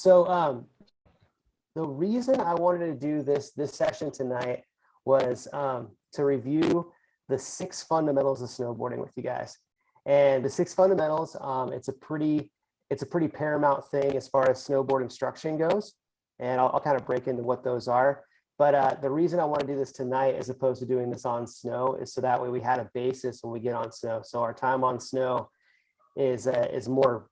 So the reason I wanted to do this session tonight was to review the 6 fundamentals of snowboarding with you guys. And the 6 fundamentals, it's a pretty paramount thing as far as snowboard instruction goes. And I'll kind of break into what those are. But the reason I want to do this tonight as opposed to doing this on snow is so that way we had a basis when we get on snow. So our time on snow is more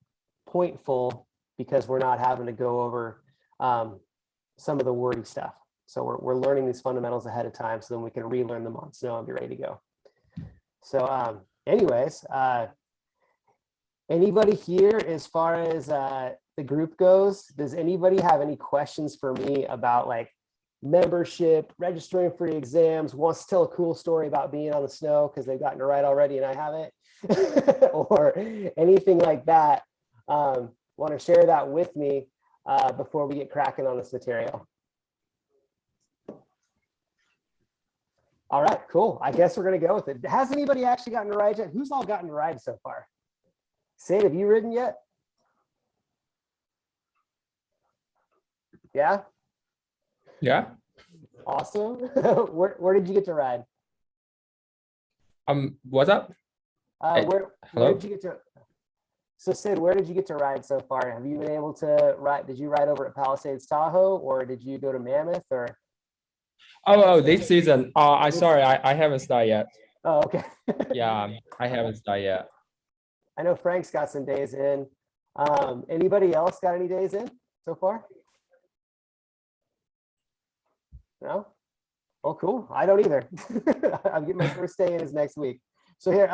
pointful because we're not having to go over some of the wordy stuff. So we're learning these fundamentals ahead of time so then we can relearn them on snow and be ready to go. So anyways, anybody here, as far as the group goes, does anybody have any questions for me about like membership, registering for the exams, wants to tell a cool story about being on the snow because they've gotten it right already and I haven't, or anything like that? Want to share that with me before we get cracking on this material? All right, cool. I guess we're going to go with it. Has anybody actually gotten a ride yet? Who's all gotten a ride so far? Sid, have you ridden yet? Yeah? Yeah. Awesome. Where did you get to ride? What's up? Where hello? did you get to? So Sid, where did you get to ride so far? Have you been able to ride? Did you ride over at Palisades Tahoe, or did you go to Mammoth, or? Oh, this season. I sorry, I haven't started yet. Oh, okay. Yeah, I haven't started yet. I know Frank's got some days in. Anybody else got any days in so far? No? Oh, cool. I don't either. I'm getting my first day in is next week. So here,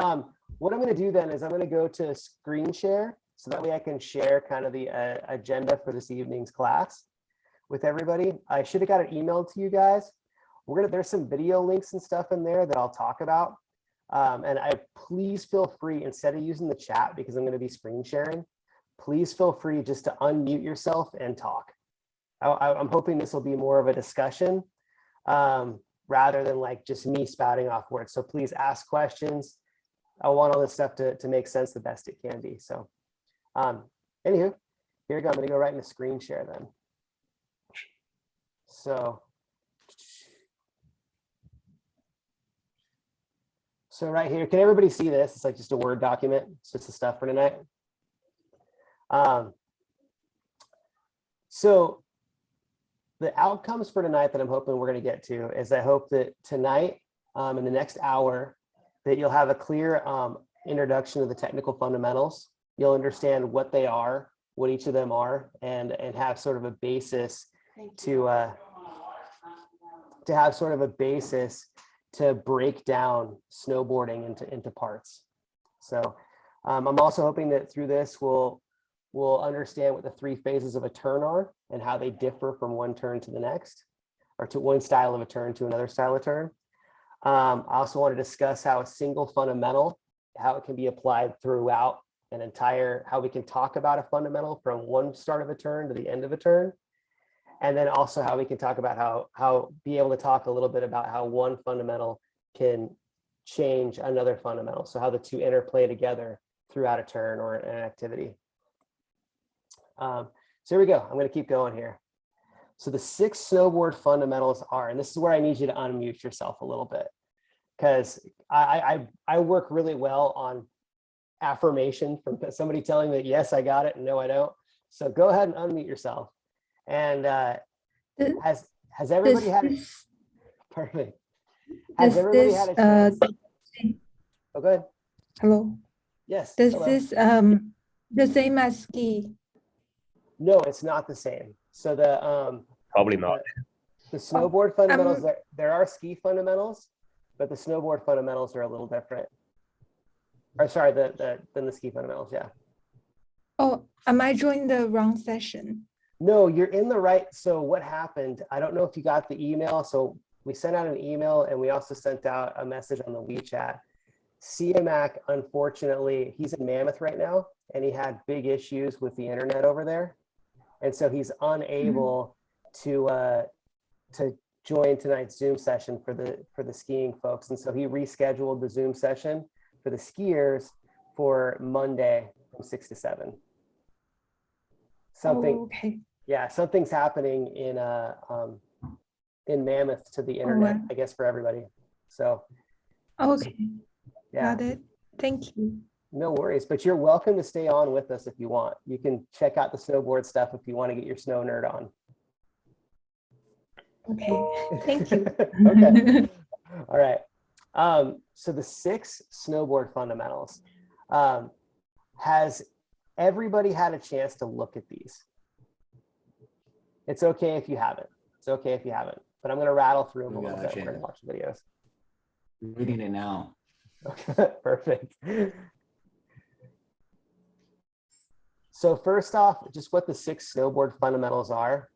what I'm going to do then is I'm going to go to screen share so that way I can share kind of the agenda for this evening's class with everybody. I should have got it emailed to you guys. There's some video links and stuff in there that I'll talk about. And please feel free, instead of using the chat, because I'm going to be screen sharing, please feel free just to unmute yourself and talk. I'm hoping this will be more of a discussion rather than like just me spouting off words. So please ask questions. I want all this stuff to make sense the best it can be. So anywho, here we go. I'm going to go right into screen share then. So right here, can everybody see this? It's like just a Word document. It's just the stuff for tonight. So the outcomes for tonight that I'm hoping we're going to get to is I hope that tonight, in the next hour, that you'll have a clear introduction to the technical fundamentals. You'll understand what they are, what each of them are, and have sort of a basis to have sort of a basis to break down snowboarding into parts. So I'm also hoping that through this we'll understand what the 3 phases of a turn are and how they differ from one turn to the next, or to one style of a turn to another style of turn. I also want to discuss how a single fundamental, how it can be applied throughout an entire, how we can talk about a fundamental from one start of a turn to the end of a turn. And then also how we can talk about how be able to talk a little bit about how one fundamental can change another fundamental. So how the two interplay together throughout a turn or an activity. So here we go. I'm going to keep going here. So the 6 snowboard fundamentals are, and this is where I need you to unmute yourself a little bit, because I work really well on affirmation from somebody telling me, yes, I got it, and no, I don't. So go ahead and unmute yourself. And has everybody had it? Perfect. Has everybody had a chance? Oh, go ahead. Hello. Yes. This hello. is the same as ski. No, it's not the same. So the Probably not. the snowboard fundamentals, there are ski fundamentals, but the snowboard fundamentals are a little different. Or sorry, than the ski fundamentals, yeah. Oh, am I joining the wrong session? No, you're in the right. So what happened, I don't know if you got the email. So we sent out an email and we also sent out a message on the WeChat. CMAC, unfortunately, he's in Mammoth right now, and he had big issues with the internet over there. And so he's unable to join tonight's Zoom session for the skiing folks. And so he rescheduled the Zoom session for the skiers for Monday from 6 to 7. Oh, okay. Yeah, something's happening in Mammoth to the internet, wow. I guess, for everybody. So Okay, yeah, got it. Thank you. no worries. But you're welcome to stay on with us if you want. You can check out the snowboard stuff if you want to get your snow nerd on. Okay, thank you. Okay. All right. So the 6 snowboard fundamentals. Has everybody had a chance to look at these? It's okay if you haven't. It's okay if you haven't. But I'm going to rattle through them a little bit. We're going to watch the videos. Reading it now. Okay, perfect. So first off, just what the 6 snowboard fundamentals are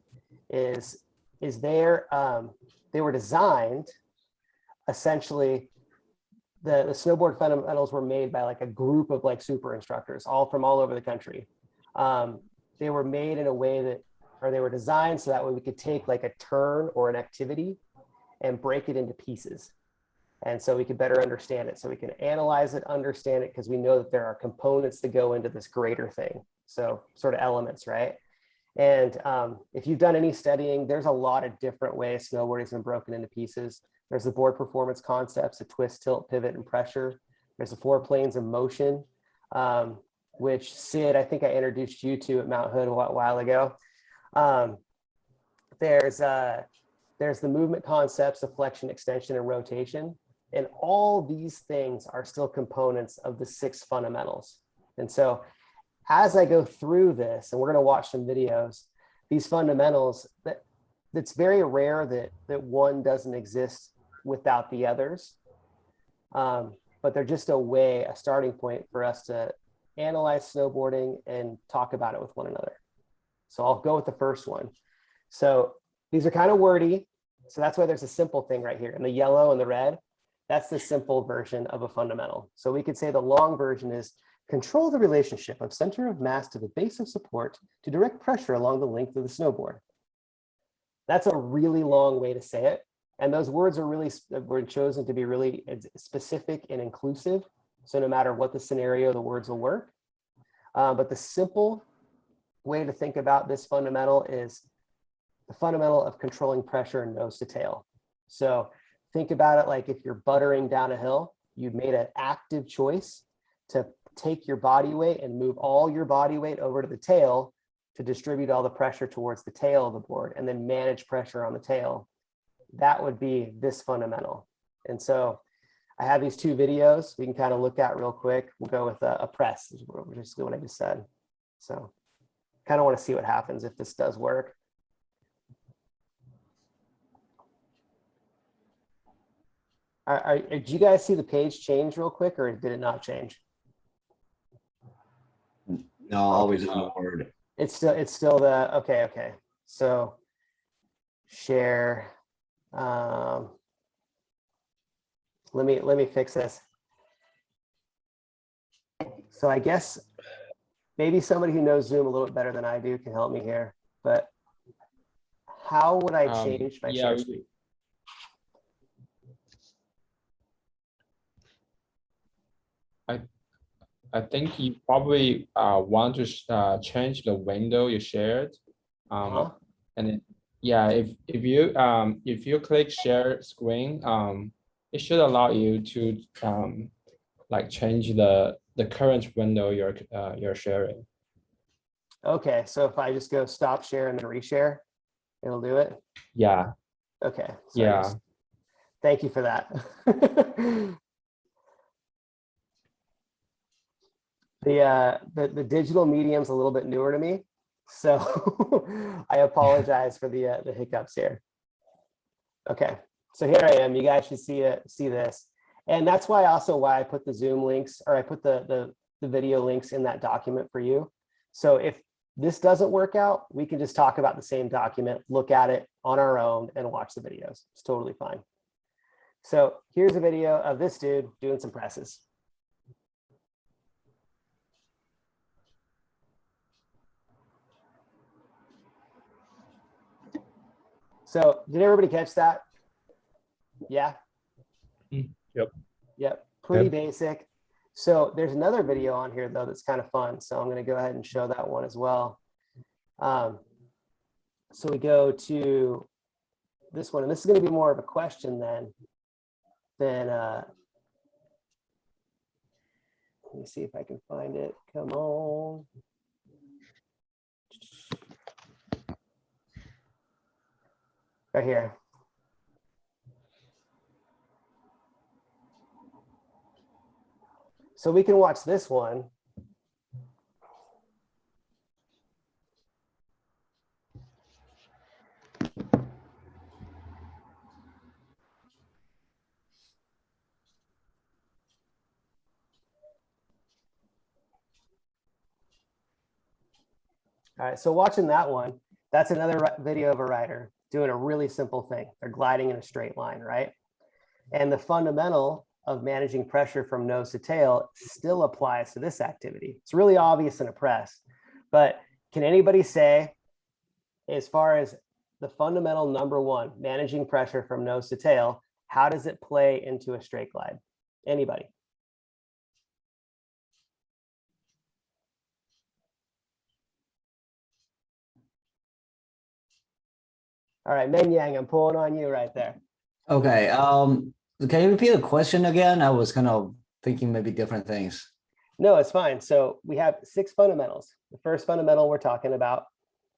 is they were designed essentially. The snowboard fundamentals were made by like a group of like super instructors, all from all over the country. They were made in a way that, or they were designed so that way we could take like a turn or an activity and break it into pieces. And so we could better understand it. So we can analyze it, understand it, because we know that there are components that go into this greater thing. So sort of elements, right? And if you've done any studying, there's a lot of different ways snowboarding has been broken into pieces. There's the board performance concepts, a twist, tilt, pivot, and pressure. There's the 4 planes of motion, which Sid, I think I introduced you to at Mount Hood a while ago. There's the movement concepts of flexion, extension, and rotation. And all these things are still components of the 6 fundamentals. And so as I go through this, and we're going to watch some videos, these fundamentals, it's very rare that one doesn't exist without the others. But they're just a starting point for us to analyze snowboarding and talk about it with one another. So I'll go with the first one. So these are kind of wordy. So that's why there's a simple thing right here in the yellow and the red. That's the simple version of a fundamental. So we could say the long version is control the relationship of center of mass to the base of support to direct pressure along the length of the snowboard. That's a really long way to say it. And those words were chosen to be really specific and inclusive. So no matter what the scenario, the words will work. But the simple way to think about this fundamental is the fundamental of controlling pressure nose to tail. So think about it like if you're buttering down a hill, you've made an active choice to take your body weight and move all your body weight over to the tail to distribute all the pressure towards the tail of the board and then manage pressure on the tail. That would be this fundamental. And so I have these 2 videos we can kind of look at real quick. We'll go with a press, which is what I just said. So kind of want to see what happens if this does work. Do you guys see the page change real quick, or did it not change? No, always one word. It's still the, okay. So share, let me fix this. So I guess maybe somebody who knows Zoom a little bit better than I do can help me here, but how would I change my share screen? I think you probably want to change the window you shared. And then, yeah, if you click share screen, it should allow you to like change the current window you're sharing. Okay, so if I just go stop share and then reshare, it'll do it. Yeah. Okay. So Yeah. Thank you for that. The digital medium's a little bit newer to me, so I apologize for the hiccups here. Okay, so here I am. You guys should see this, and that's why I put the Zoom links, or I put the video links in that document for you. So if this doesn't work out, we can just talk about the same document, look at it on our own, and watch the videos. It's totally fine. So here's a video of this dude doing some presses. So did everybody catch that? Yeah. Yep. Yep. Pretty basic. So there's another video on here though that's kind of fun. So I'm going to go ahead and show that one as well. So we go to this one, and this is going to be more of a question than let me see if I can find it. Come on. Right here. So we can watch this one. All right, so watching that one, that's another video of a rider doing a really simple thing. They're gliding in a straight line, right? And the fundamental of managing pressure from nose to tail still applies to this activity. It's really obvious in a press, but can anybody say, as far as the fundamental number one, managing pressure from nose to tail, how does it play into a straight glide? Anybody? All right, Meng Yang, I'm pulling on you right there. Okay, can you repeat the question again? I was kind of thinking maybe different things. No, it's fine. So we have 6 fundamentals. The first fundamental we're talking about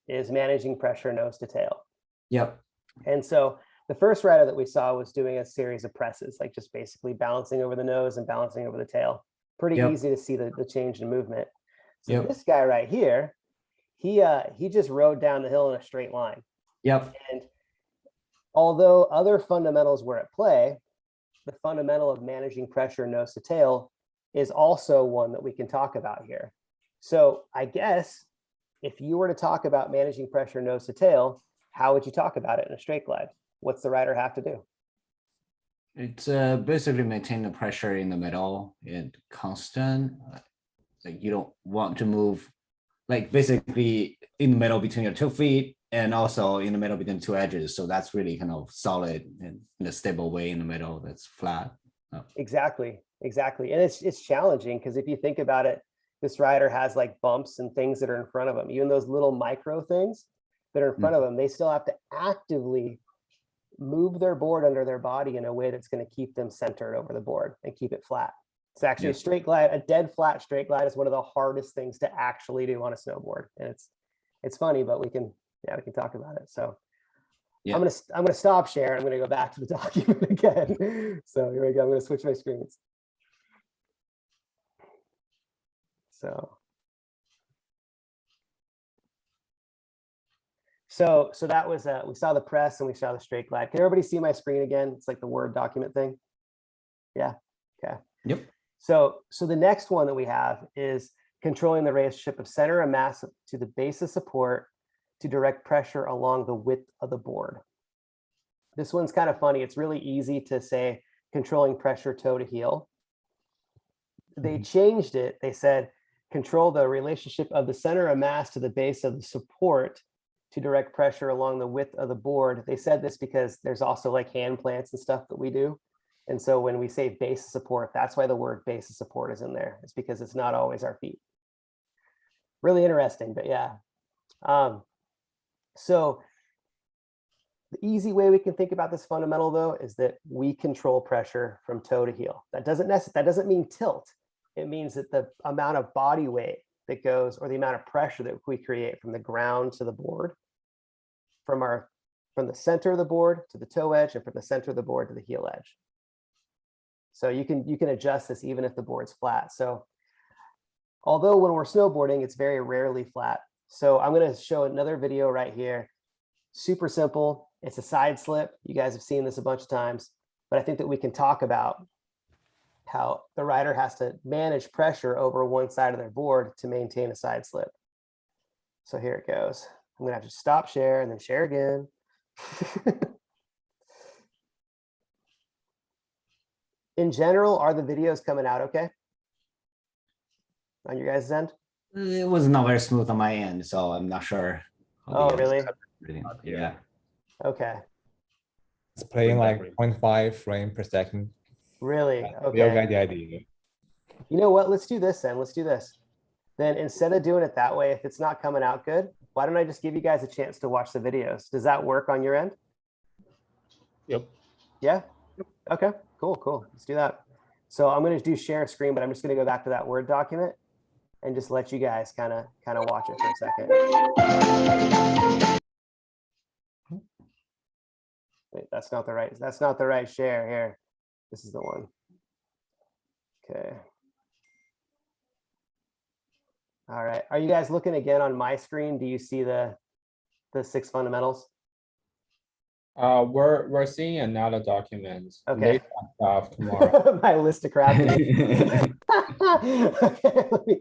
is managing pressure nose to tail. Yep. And so the first rider that we saw was doing a series of presses, like just basically balancing over the nose and balancing over the tail. Pretty Yep. easy to see the change in movement. So Yep. this guy right here, he just rode down the hill in a straight line. Yep. And although other fundamentals were at play, the fundamental of managing pressure nose to tail is also one that we can talk about here. So I guess if you were to talk about managing pressure nose to tail, how would you talk about it in a straight glide? What's the rider have to do? It's basically maintain the pressure in the middle and constant. Like you don't want to move, like basically in the middle between your 2 feet and also in the middle between 2 edges. So that's really kind of solid and in a stable way in the middle that's flat. Exactly. And it's challenging because if you think about it, this rider has like bumps and things that are in front of them. Even those little micro things that are in front of them, they still have to actively move their board under their body in a way that's going to keep them centered over the board and keep it flat. It's actually a straight glide, a dead flat straight glide is one of the hardest things to actually do on a snowboard. And it's funny, but we can talk about it. So Yeah. I'm gonna stop share. I'm gonna go back to the document again. So here we go. I'm gonna switch my screens. So that was we saw the press and we saw the straight glide. Can everybody see my screen again? It's like the Word document thing. Yeah. Okay. Yep. So the next one that we have is controlling the relationship of center of mass to the base of support to direct pressure along the width of the board. This one's kind of funny. It's really easy to say controlling pressure toe to heel. They changed it. They said control the relationship of the center of mass to the base of the support to direct pressure along the width of the board. They said this because there's also like hand plants and stuff that we do. And so when we say base of support, that's why the word base of support is in there. It's because it's not always our feet. Really interesting, but yeah. So the easy way we can think about this fundamental though is that we control pressure from toe to heel. That doesn't mean tilt. It means that the amount of body weight that goes, or the amount of pressure that we create from the ground to the board, from the center of the board to the toe edge, and from the center of the board to the heel edge. So you can adjust this even if the board's flat. So although when we're snowboarding, it's very rarely flat. So I'm going to show another video right here. Super simple. It's a side slip. You guys have seen this a bunch of times, but I think that we can talk about how the rider has to manage pressure over one side of their board to maintain a side slip. So here it goes. I'm going to have to stop share and then share again. In general, are the videos coming out okay on your guys' end? It was not very smooth on my end, so I'm not sure. Oh, really? Yeah. Okay. It's playing like 0.5 frame per second. Really? You'll Okay. get the idea. You know what? Let's do this then. Let's do this. Then instead of doing it that way, if it's not coming out good, why don't I just give you guys a chance to watch the videos? Does that work on your end? Yep. Yeah. Okay, cool. Let's do that. So I'm going to do share screen, but I'm just going to go back to that Word document and just let you guys kind of watch it for a second. Wait, that's not the right share here. This is the one. Okay. All right. Are you guys looking again on my screen? Do you see the 6 fundamentals? We're seeing another document. Okay. Later stuff tomorrow. My listocrat. Okay,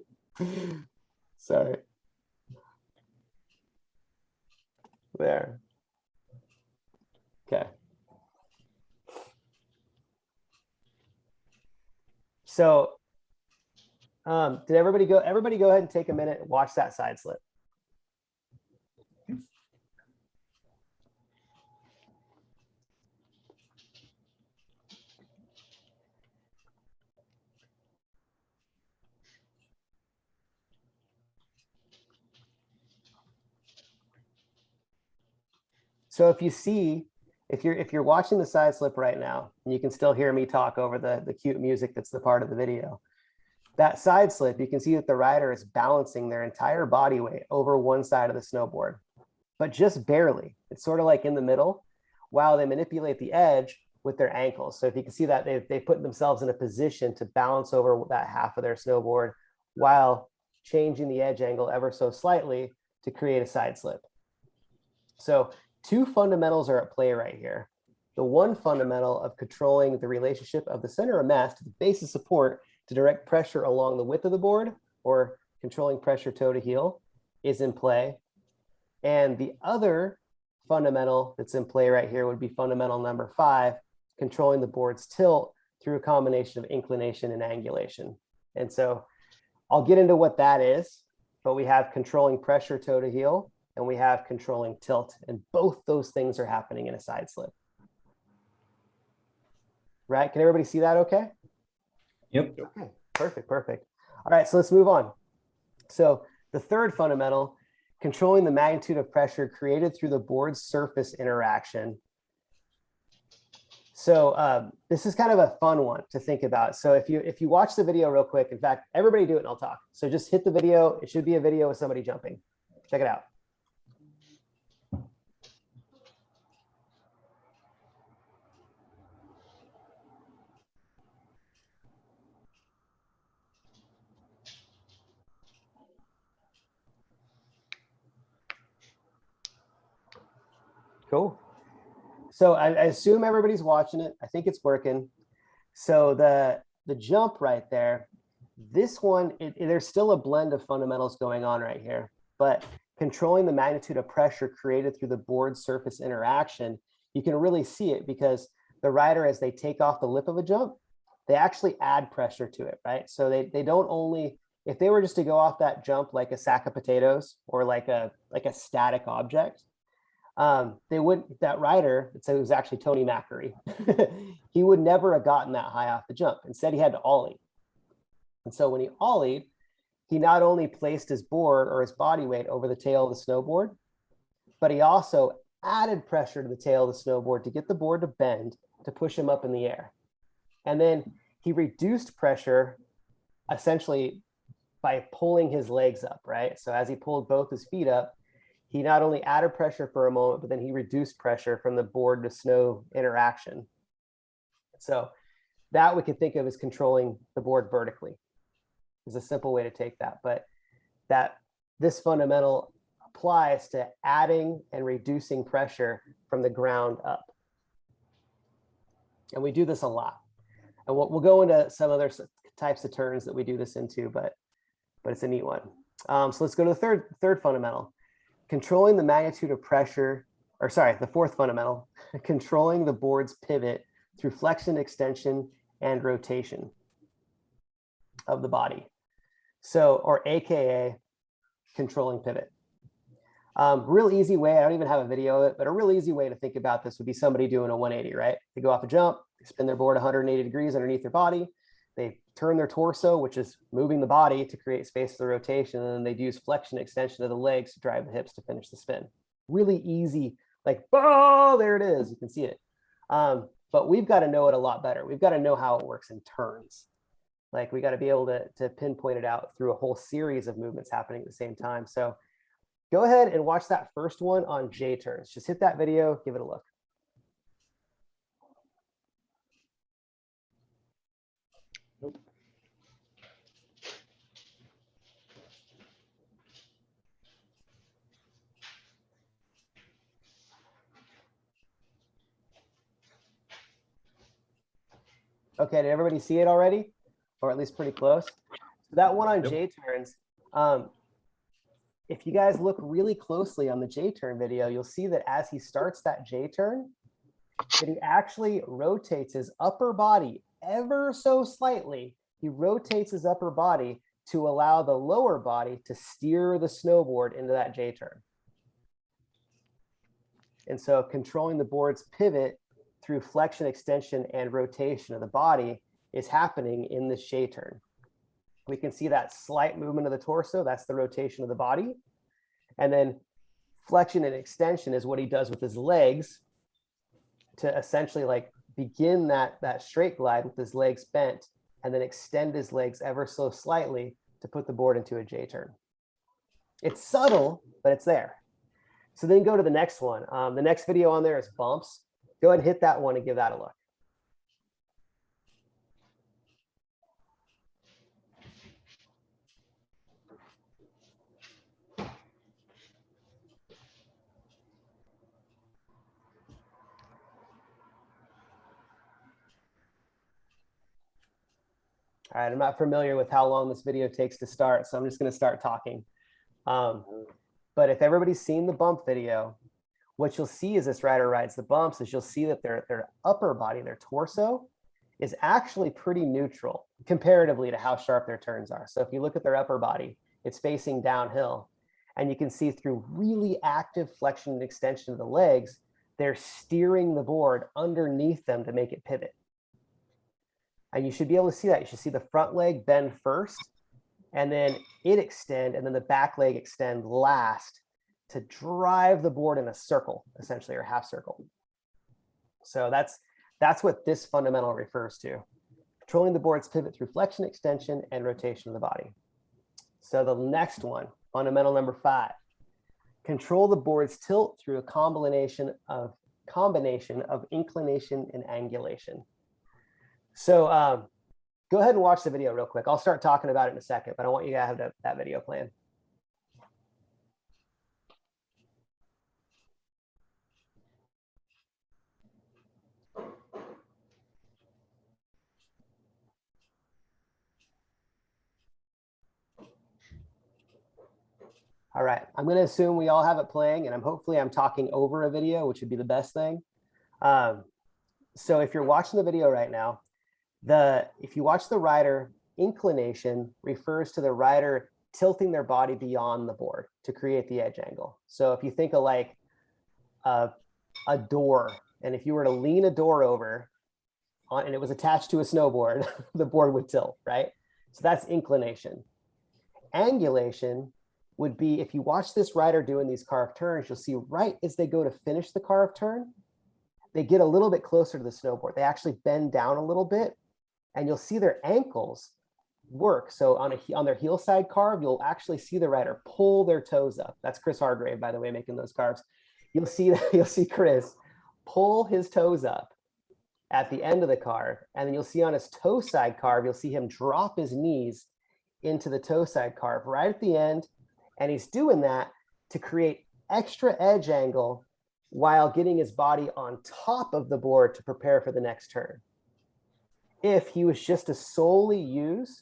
sorry. There. Okay. So, did everybody go ahead and take a minute and watch that side slip? So if you're watching the side slip right now, and you can still hear me talk over the cute music that's the part of the video, that side slip, you can see that the rider is balancing their entire body weight over one side of the snowboard, but just barely. It's sort of like in the middle, while they manipulate the edge with their ankles. So if you can see that they put themselves in a position to balance over that half of their snowboard while changing the edge angle ever so slightly to create a side slip. So 2 fundamentals are at play right here. The one fundamental of controlling the relationship of the center of mass to the base of support to direct pressure along the width of the board, or controlling pressure toe to heel, is in play. And the other fundamental that's in play right here would be fundamental number 5, controlling the board's tilt through a combination of inclination and angulation. And so I'll get into what that is, but we have controlling pressure toe to heel, and we have controlling tilt, and both those things are happening in a side slip. Right? Can everybody see that okay? Yep. Okay, perfect. All right, so let's move on. So the third fundamental, controlling the magnitude of pressure created through the board's surface interaction. So this is kind of a fun one to think about. So if you watch the video real quick, in fact, everybody do it and I'll talk. So just hit the video. It should be a video with somebody jumping. Check it out. Cool. So I assume everybody's watching it. I think it's working. So the jump right there, this one, there's still a blend of fundamentals going on right here, but controlling the magnitude of pressure created through the board surface interaction, you can really see it because the rider, as they take off the lip of a jump, they actually add pressure to it, right? So they don't only, if they were just to go off that jump like a sack of potatoes or like a static object, they wouldn't, that rider, so it was actually Tony Macri, he would never have gotten that high off the jump. Instead, he had to ollie. And so when he ollied, he not only placed his board or his body weight over the tail of the snowboard, but he also added pressure to the tail of the snowboard to get the board to bend, to push him up in the air. And then he reduced pressure essentially by pulling his legs up, right? So as he pulled both his feet up, he not only added pressure for a moment, but then he reduced pressure from the board to snow interaction. So that we could think of as controlling the board vertically is a simple way to take that. But this fundamental applies to adding and reducing pressure from the ground up. And we do this a lot. And we'll go into some other types of turns that we do this into, but it's a neat one. So let's go to the third fundamental. Controlling the magnitude of pressure, or sorry, the fourth fundamental, controlling the board's pivot through flexion, extension, and rotation of the body. So, or AKA controlling pivot. Real easy way, I don't even have a video of it, but a real easy way to think about this would be somebody doing a 180, right? They go off a jump, they spin their board 180 degrees underneath their body, they turn their torso, which is moving the body to create space for the rotation, and then they'd use flexion extension of the legs to drive the hips to finish the spin. Really easy, like, oh, there it is. You can see it. But we've got to know it a lot better. We've got to know how it works in turns. Like, we got to be able to pinpoint it out through a whole series of movements happening at the same time. So go ahead and watch that first one on J turns. Just hit that video, give it a look. Okay, did everybody see it already? Or at least pretty close? So that one on J turns, if you guys look really closely on the J turn video, you'll see that as he starts that J turn, that he actually rotates his upper body ever so slightly. He rotates his upper body to allow the lower body to steer the snowboard into that J turn. And so controlling the board's pivot through flexion, extension, and rotation of the body is happening in this J turn. We can see that slight movement of the torso. That's the rotation of the body. And then flexion and extension is what he does with his legs to essentially like begin that straight glide with his legs bent and then extend his legs ever so slightly to put the board into a J turn. It's subtle, but it's there. So then go to the next one. The next video on there is bumps. Go ahead and hit that one and give that a look. All right, I'm not familiar with how long this video takes to start, so I'm just going to start talking. But if everybody's seen the bump video, what you'll see as this rider rides the bumps is you'll see that their upper body, their torso, is actually pretty neutral comparatively to how sharp their turns are. So if you look at their upper body, it's facing downhill, and you can see through really active flexion and extension of the legs, they're steering the board underneath them to make it pivot. And you should be able to see that. You should see the front leg bend first, and then it extend, and then the back leg extend last to drive the board in a circle, essentially, or half circle. So that's what this fundamental refers to. Controlling the board's pivot through flexion, extension, and rotation of the body. So the next one, fundamental number 5, control the board's tilt through a combination of inclination and angulation. So go ahead and watch the video real quick. I'll start talking about it in a second, but I want you to have that video playing. All right, I'm going to assume we all have it playing, and hopefully I'm talking over a video, which would be the best thing. So if you're watching the video right now, if you watch the rider, inclination refers to the rider tilting their body beyond the board to create the edge angle. So if you think of like a door, and if you were to lean a door over and it was attached to a snowboard, the board would tilt, right? So that's inclination. Angulation would be, if you watch this rider doing these carved turns, you'll see right as they go to finish the carved turn, they get a little bit closer to the snowboard. They actually bend down a little bit, and you'll see their ankles work. So on their heel side carve, you'll actually see the rider pull their toes up. That's Chris Hargrave, by the way, making those carves. You'll see Chris pull his toes up at the end of the carve, and then you'll see on his toe side carve, you'll see him drop his knees into the toe side carve right at the end. And he's doing that to create extra edge angle while getting his body on top of the board to prepare for the next turn. If he was just to solely use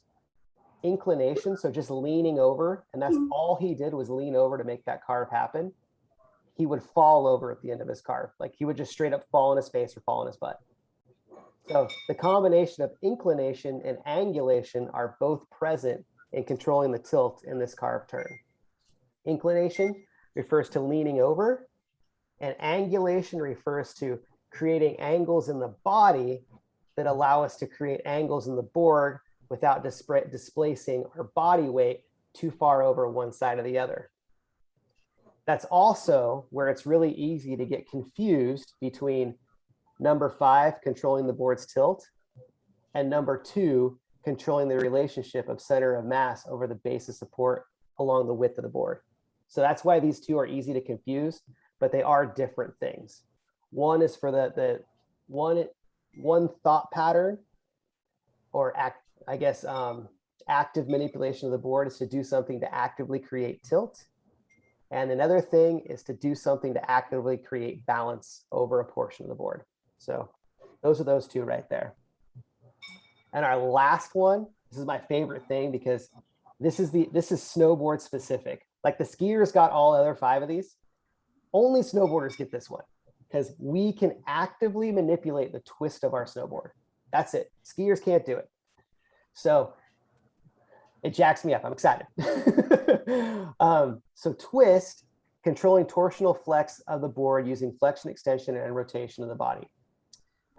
inclination, so just leaning over, and that's all he did was lean over to make that carve happen, he would fall over at the end of his carve. Like he would just straight up fall on his face or fall on his butt. So the combination of inclination and angulation are both present in controlling the tilt in this carve turn. Inclination refers to leaning over, and angulation refers to creating angles in the body that allow us to create angles in the board without displacing our body weight too far over one side or the other. That's also where it's really easy to get confused between number 5, controlling the board's tilt, and number 2, controlling the relationship of center of mass over the base of support along the width of the board. So that's why these two are easy to confuse, but they are different things. One is for the one thought pattern, or active manipulation of the board is to do something to actively create tilt. And another thing is to do something to actively create balance over a portion of the board. So those are those two right there. And our last one, this is my favorite thing because this is snowboard specific. Like the skiers got all other 5 of these. Only snowboarders get this one because we can actively manipulate the twist of our snowboard. That's it. Skiers can't do it. So it jacks me up. I'm excited. So twist, controlling torsional flex of the board using flexion, extension, and rotation of the body.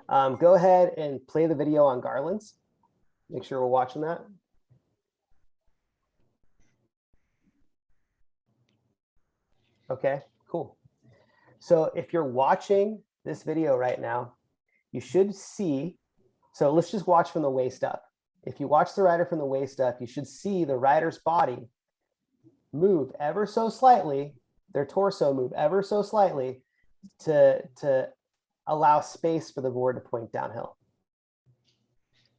Go ahead and play the video on garlands. Make sure we're watching that. Okay, cool. So if you're watching this video right now, you should see, so let's just watch from the waist up. If you watch the rider from the waist up, you should see the rider's body move ever so slightly, their torso move ever so slightly to allow space for the board to point downhill.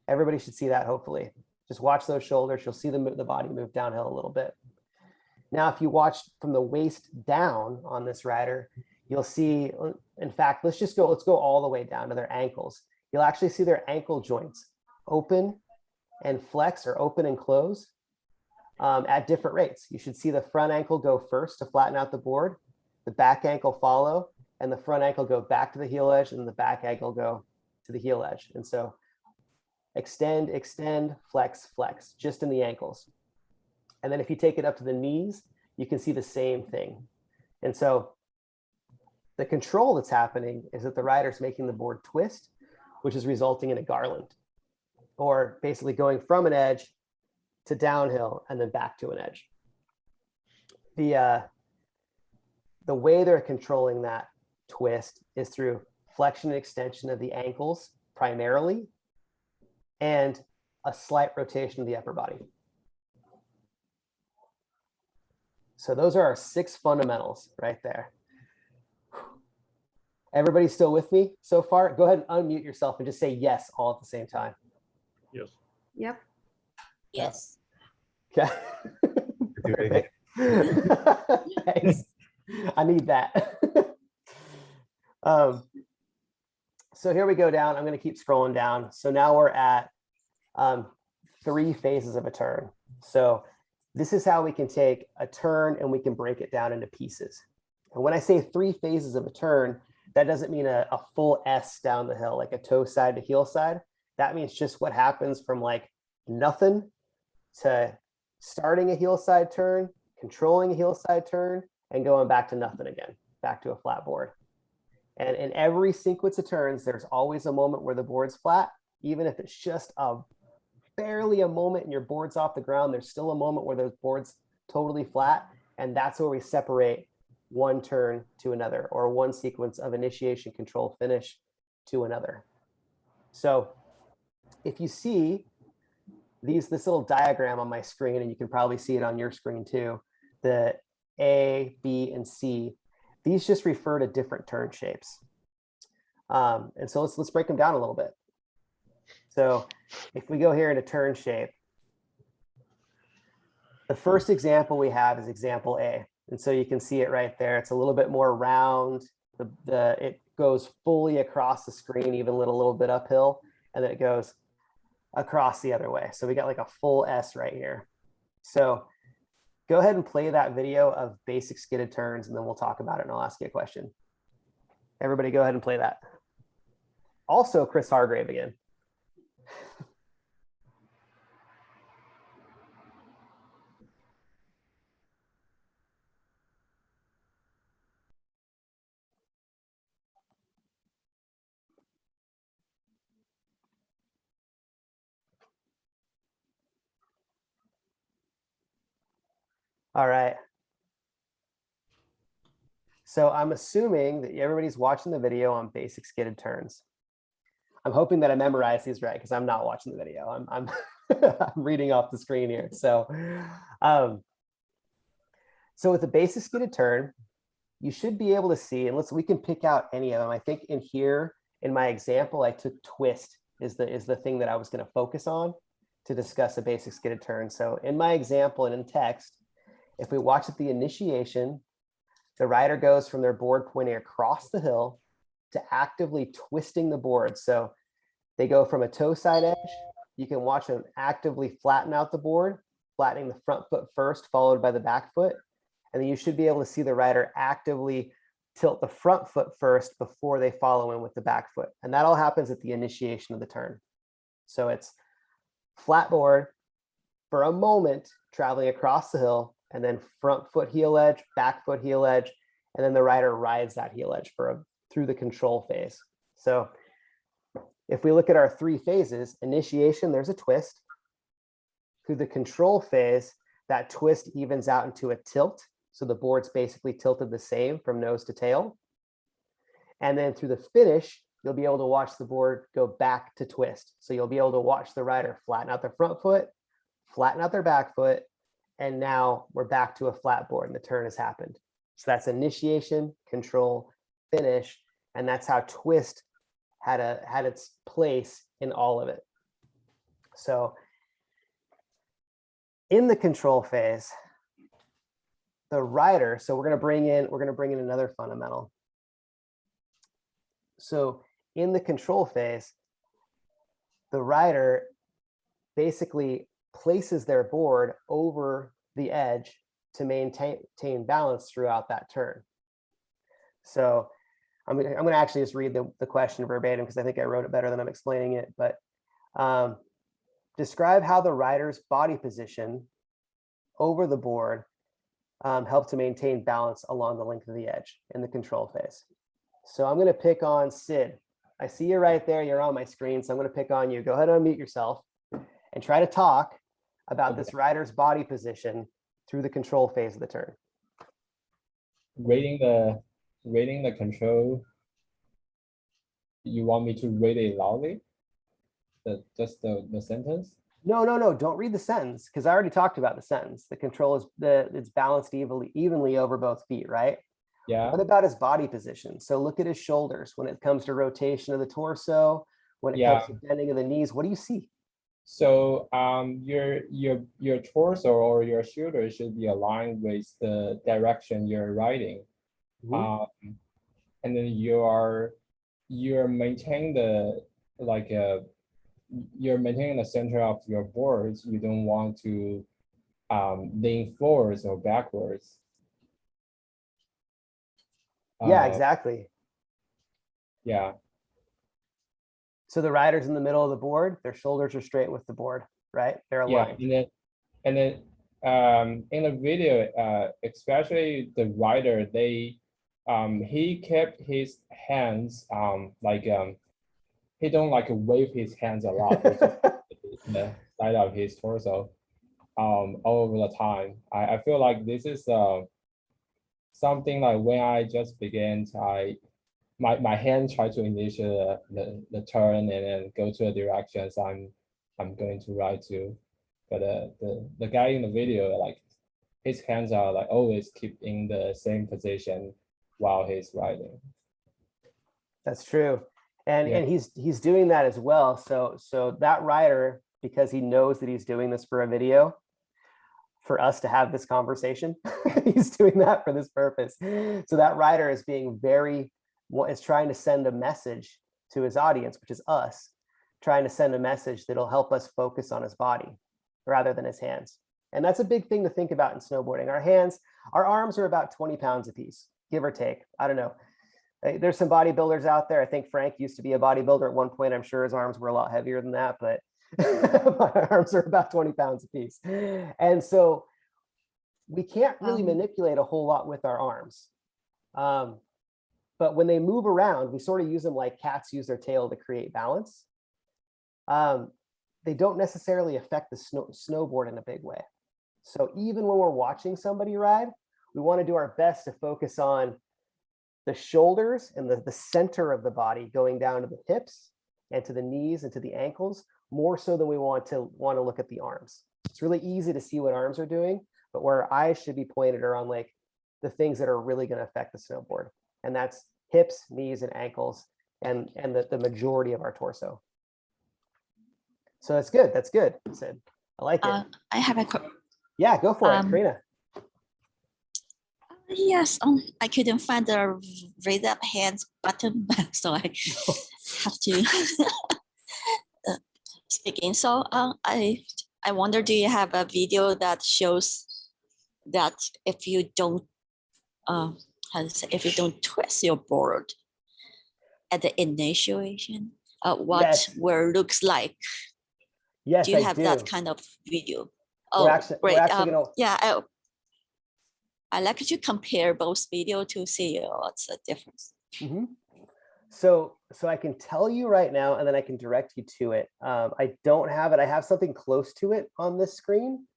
Everybody should see that, hopefully. Just watch those shoulders. You'll see the body move downhill a little bit. Now, if you watch from the waist down on this rider, you'll see, in fact, let's go all the way down to their ankles. You'll actually see their ankle joints open and flex, or open and close at different rates. You should see the front ankle go first to flatten out the board, the back ankle follow, and the front ankle go back to the heel edge, and the back ankle go to the heel edge. And so extend, extend, flex, flex, just in the ankles. And then if you take it up to the knees, you can see the same thing. And so the control that's happening is that the rider's making the board twist, which is resulting in a garland, or basically going from an edge to downhill and then back to an edge. The way they're controlling that twist is through flexion and extension of the ankles primarily, and a slight rotation of the upper body. So those are our 6 fundamentals right there. Everybody still with me so far? Go ahead and unmute yourself and just say yes all at the same time. Yes. Yep. Yes. Okay. Perfect. Thanks. I need that. So here we go down. I'm going to keep scrolling down. So now we're at 3 phases of a turn. So this is how we can take a turn and we can break it down into pieces. And when I say 3 phases of a turn, that doesn't mean a full S down the hill, like a toe side to heel side. That means just what happens from like nothing to starting a heel side turn, controlling a heel side turn, and going back to nothing again, back to a flat board. And in every sequence of turns, there's always a moment where the board's flat, even if it's just barely a moment and your board's off the ground, there's still a moment where the board's totally flat. And that's where we separate one turn to another, or one sequence of initiation, control, finish to another. So if you see this little diagram on my screen, and you can probably see it on your screen too, the A, B, and C, these just refer to different turn shapes. And so let's break them down a little bit. So if we go here into turn shape, the first example we have is example A. And so you can see it right there. It's a little bit more round. It goes fully across the screen, even a little bit uphill, and then it goes across the other way. So we got like a full S right here. So go ahead and play that video of basic skidded turns, and then we'll talk about it and I'll ask you a question. Everybody go ahead and play that. Also, Chris Hargrave again. All right. So I'm assuming that everybody's watching the video on basic skidded turns. I'm hoping that I memorized these right because I'm not watching the video. I'm I'm reading off the screen here. So so with the basic skidded turn, you should be able to see, and we can pick out any of them. I think in here, in my example, I took twist is the thing that I was going to focus on to discuss a basic skidded turn. So in my example and in text, if we watch at the initiation, the rider goes from their board pointing across the hill to actively twisting the board. So they go from a toe side edge. You can watch them actively flatten out the board, flattening the front foot first, followed by the back foot. And then you should be able to see the rider actively tilt the front foot first before they follow in with the back foot. And that all happens at the initiation of the turn. So it's flat board for a moment, traveling across the hill, and then front foot heel edge, back foot heel edge, and then the rider rides that heel edge through the control phase. So if we look at our three phases, initiation, there's a twist. Through the control phase, that twist evens out into a tilt. So the board's basically tilted the same from nose to tail. And then through the finish, you'll be able to watch the board go back to twist. So you'll be able to watch the rider flatten out their front foot, flatten out their back foot, and now we're back to a flat board and the turn has happened. So that's initiation, control, finish, and that's how twist had its place in all of it. So in the control phase, the rider, so we're going to bring in another fundamental. So in the control phase, the rider basically places their board over the edge to maintain balance throughout that turn. So I'm going to actually just read the question verbatim because I think I wrote it better than I'm explaining it. But describe how the rider's body position over the board help to maintain balance along the length of the edge in the control phase. So I'm going to pick on Sid. I see you right there. You're on my screen. So I'm going to pick on you. Go ahead and unmute yourself and try to talk about this rider's body position through the control phase of the turn. Rating the control. You want me to read it loudly? Just the sentence? No. Don't read the sentence because I already talked about the sentence. The control is it's balanced evenly over both feet, right? Yeah. What about his body position? So look at his shoulders when it comes to rotation of the torso, when it comes to bending of the knees. What do you see? So your torso or your shoulder should be aligned with the direction you're riding. Mm-hmm. And then you're maintaining you're maintaining the center of your boards. You don't want to lean forwards or backwards. Yeah, exactly. Yeah. So the rider's in the middle of the board, their shoulders are straight with the board, right? They're aligned. Yeah, and then in the video, especially the rider, he kept his hands he don't wave his hands a lot. He just the side of his torso all over the time. I feel like this is something like when I just began, my hand tried to initiate the turn and then go to the directions I'm going to ride to. But the guy in the video, his hands are always keep in the same position while he's riding. That's true. And he's doing that as well. So that rider, because he knows that he's doing this for a video, for us to have this conversation, he's doing that for this purpose. So that rider is being is trying to send a message to his audience, which is us, trying to send a message that'll help us focus on his body rather than his hands. And that's a big thing to think about in snowboarding. Our arms are about 20 pounds a piece, give or take. I don't know. There's some bodybuilders out there. I think Frank used to be a bodybuilder at one point. I'm sure his arms were a lot heavier than that, but my arms are about 20 pounds a piece. And so we can't really manipulate a whole lot with our arms. But when they move around, we sort of use them like cats use their tail to create balance. They don't necessarily affect the snowboard in a big way. So even when we're watching somebody ride, we want to do our best to focus on the shoulders and the center of the body going down to the hips and to the knees and to the ankles, more so than we want to look at the arms. It's really easy to see what arms are doing, but where our eyes should be pointed are on like the things that are really going to affect the snowboard. And that's hips, knees, and ankles, and the majority of our torso. So that's good. That's good, Sid. I like it. I have a Yeah, go for it, Karina. yes. I couldn't find the raise up hands button, so I have to speaking. So I wonder, do you have a video that shows that if you don't how to say, if you don't twist your board at the initiation, what Yes. where looks like? Yes, Do you I have do. that kind of video? We're Oh, actually great. gonna. Yeah, I like to compare both video to see what's the difference. Mhm. So I can tell you right now, and then I can direct you to it. I don't have it. I have something close to it on this screen,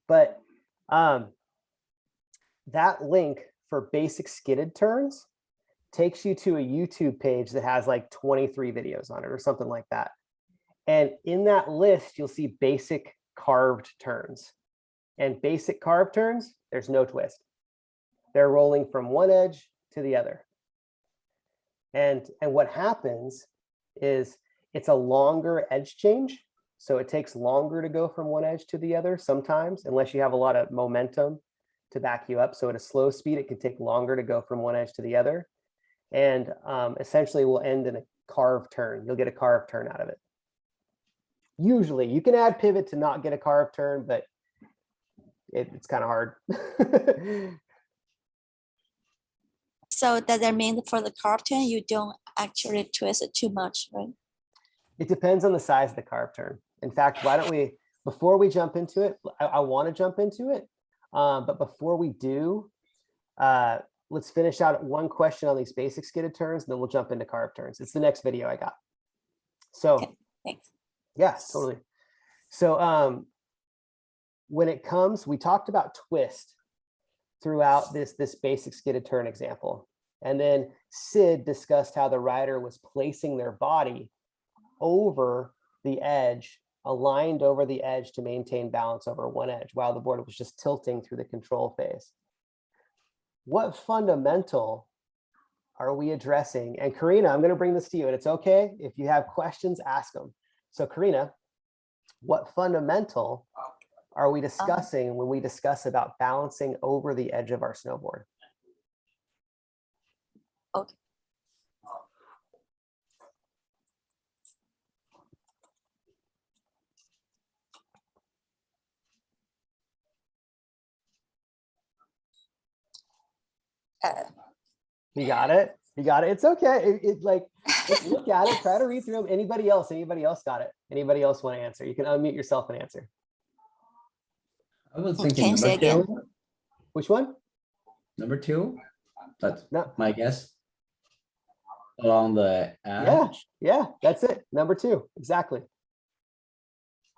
but that link for basic skidded turns takes you to a YouTube page that has like 23 videos on it or something like that. And in that list, you'll see basic carved turns. And basic carved turns, there's no twist. They're rolling from one edge to the other. And what happens is it's a longer edge change. So it takes longer to go from one edge to the other sometimes, unless you have a lot of momentum to back you up. So at a slow speed, it can take longer to go from one edge to the other. And essentially will end in a carved turn. You'll get a carved turn out of it. Usually you can add pivot to not get a carved turn, but it's kind of hard. So does that mean for the carved turn, you don't actually twist it too much, right? It depends on the size of the carved turn. In fact, why don't we, before we jump into it, I want to jump into it. But before we do, let's finish out one question on these basic skidded turns, and then we'll jump into carved turns. It's the next video I got. So Okay, thanks. yeah, totally. So when it comes, we talked about twist throughout this basic skidded turn example. And then Sid discussed how the rider was placing their body over the edge, aligned over the edge to maintain balance over one edge while the board was just tilting through the control phase. What fundamental are we addressing? And Karina, I'm going to bring this to you, and it's okay if you have questions, ask them. So Karina, what fundamental are we discussing when we discuss about balancing over the edge of our snowboard? Okay. You got it. You got it. It's okay. Just look at it. Try to read through them. Anybody else? Anybody else got it? Anybody else want to answer? You can unmute yourself and answer. I was Can thinking you say number again? two. Which one? Number two. That's No. my guess. Along the edge. Yeah. Yeah. That's it. Number two. Exactly.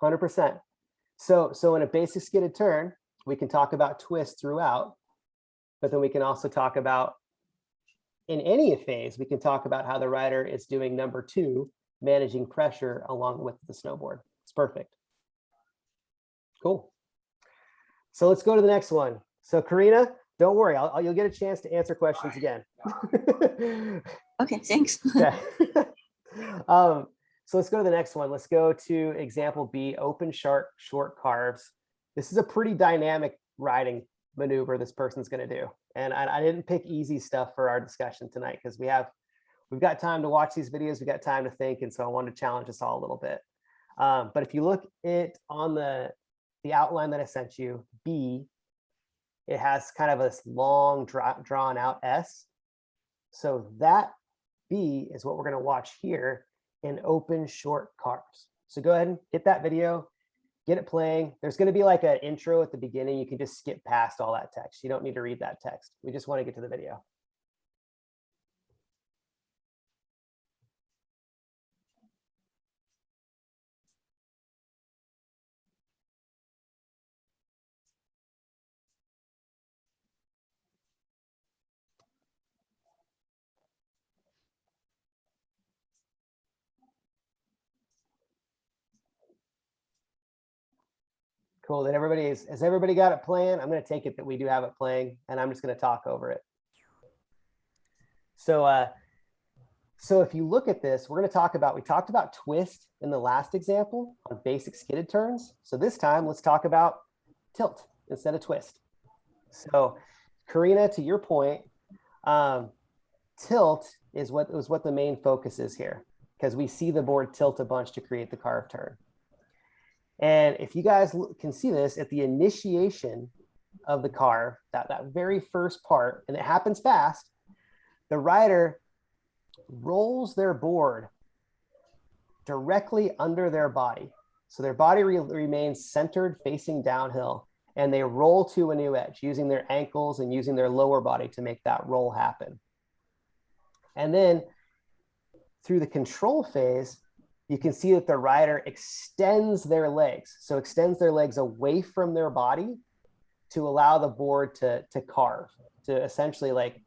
100%. So in a basic skidded turn, we can talk about twist throughout, but then we can also talk about, in any phase, we can talk about how the rider is doing number two, managing pressure along with the snowboard. It's perfect. Cool. So let's go to the next one. So Karina, don't worry, you'll get a chance to answer questions again. Okay, thanks. Okay. So let's go to the next one. Let's go to example B, open short carves. This is a pretty dynamic riding maneuver this person's going to do. And I didn't pick easy stuff for our discussion tonight because we've got time to watch these videos. We've got time to think. And so I wanted to challenge us all a little bit. But if you look at on the outline that I sent you, B, it has kind of this long drawn out S. So that B is what we're going to watch here in open short carves. So go ahead and hit that video, get it playing. There's going to be like an intro at the beginning. You can just skip past all that text. You don't need to read that text. We just want to get to the video. Cool. That has everybody got it playing? I'm going to take it that we do have it playing, and I'm just going to talk over it. So, so if you look at this, we talked about twist in the last example on basic skidded turns. So this time, let's talk about tilt instead of twist. So Karina, to your point, tilt is what the main focus is here, because we see the board tilt a bunch to create the carved turn. And if you guys can see this at the initiation of the carve, that very first part, and it happens fast, the rider rolls their board directly under their body. So their body remains centered facing downhill, and they roll to a new edge using their ankles and using their lower body to make that roll happen. And then through the control phase, you can see that the rider extends their legs. So extends their legs away from their body to allow the board to carve, to essentially like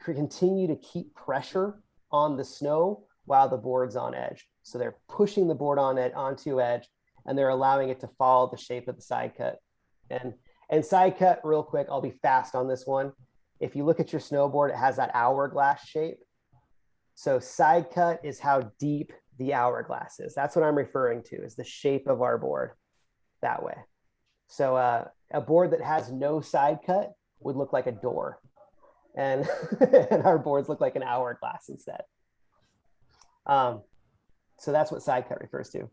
continue to keep pressure on the snow while the board's on edge. So they're pushing the board onto edge, and they're allowing it to follow the shape of the side cut. And side cut, real quick, I'll be fast on this one. If you look at your snowboard, it has that hourglass shape. So side cut is how deep the hourglass is. That's what I'm referring to, is the shape of our board that way. So a board that has no side cut would look like a door, and, and our boards look like an hourglass instead. So that's what side cut refers to.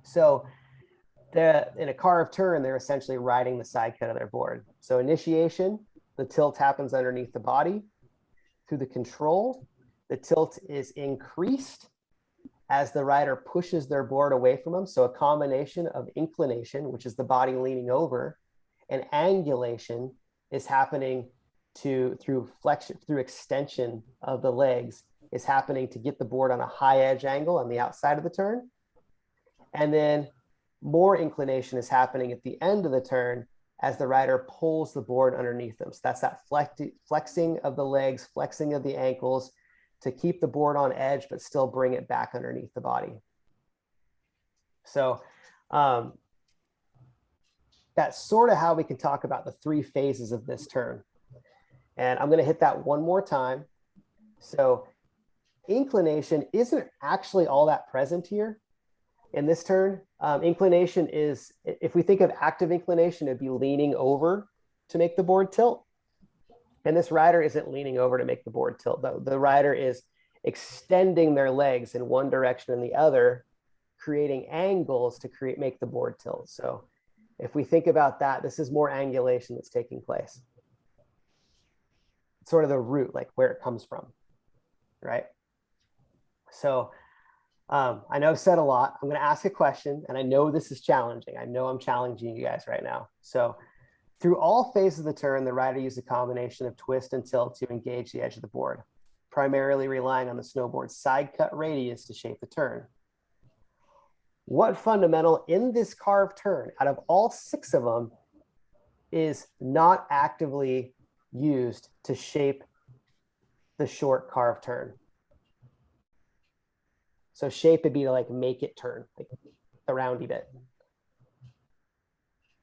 So in a carved turn, they're essentially riding the side cut of their board. So initiation, the tilt happens underneath the body. Through the control, the tilt is increased as the rider pushes their board away from them. So a combination of inclination, which is the body leaning over, and angulation is happening through flexion, through extension of the legs, is happening to get the board on a high edge angle on the outside of the turn. And then more inclination is happening at the end of the turn as the rider pulls the board underneath them. So that's that flexing of the legs, flexing of the ankles to keep the board on edge, but still bring it back underneath the body. So that's sort of how we can talk about the three phases of this turn. And I'm going to hit that one more time. So inclination isn't actually all that present here in this turn. Inclination is, if we think of active inclination, it'd be leaning over to make the board tilt. And this rider isn't leaning over to make the board tilt. The rider is extending their legs in one direction and the other, creating angles to make the board tilt. So if we think about that, this is more angulation that's taking place. It's sort of the root, like where it comes from, right? So I know I've said a lot. I'm going to ask a question, and I know this is challenging. I know I'm challenging you guys right now. So through all phases of the turn, the rider used a combination of twist and tilt to engage the edge of the board, primarily relying on the snowboard's side cut radius to shape the turn. What fundamental in this carved turn, out of all 6 of them, is not actively used to shape the short carved turn? So shape would be to like make it turn, like the roundy bit.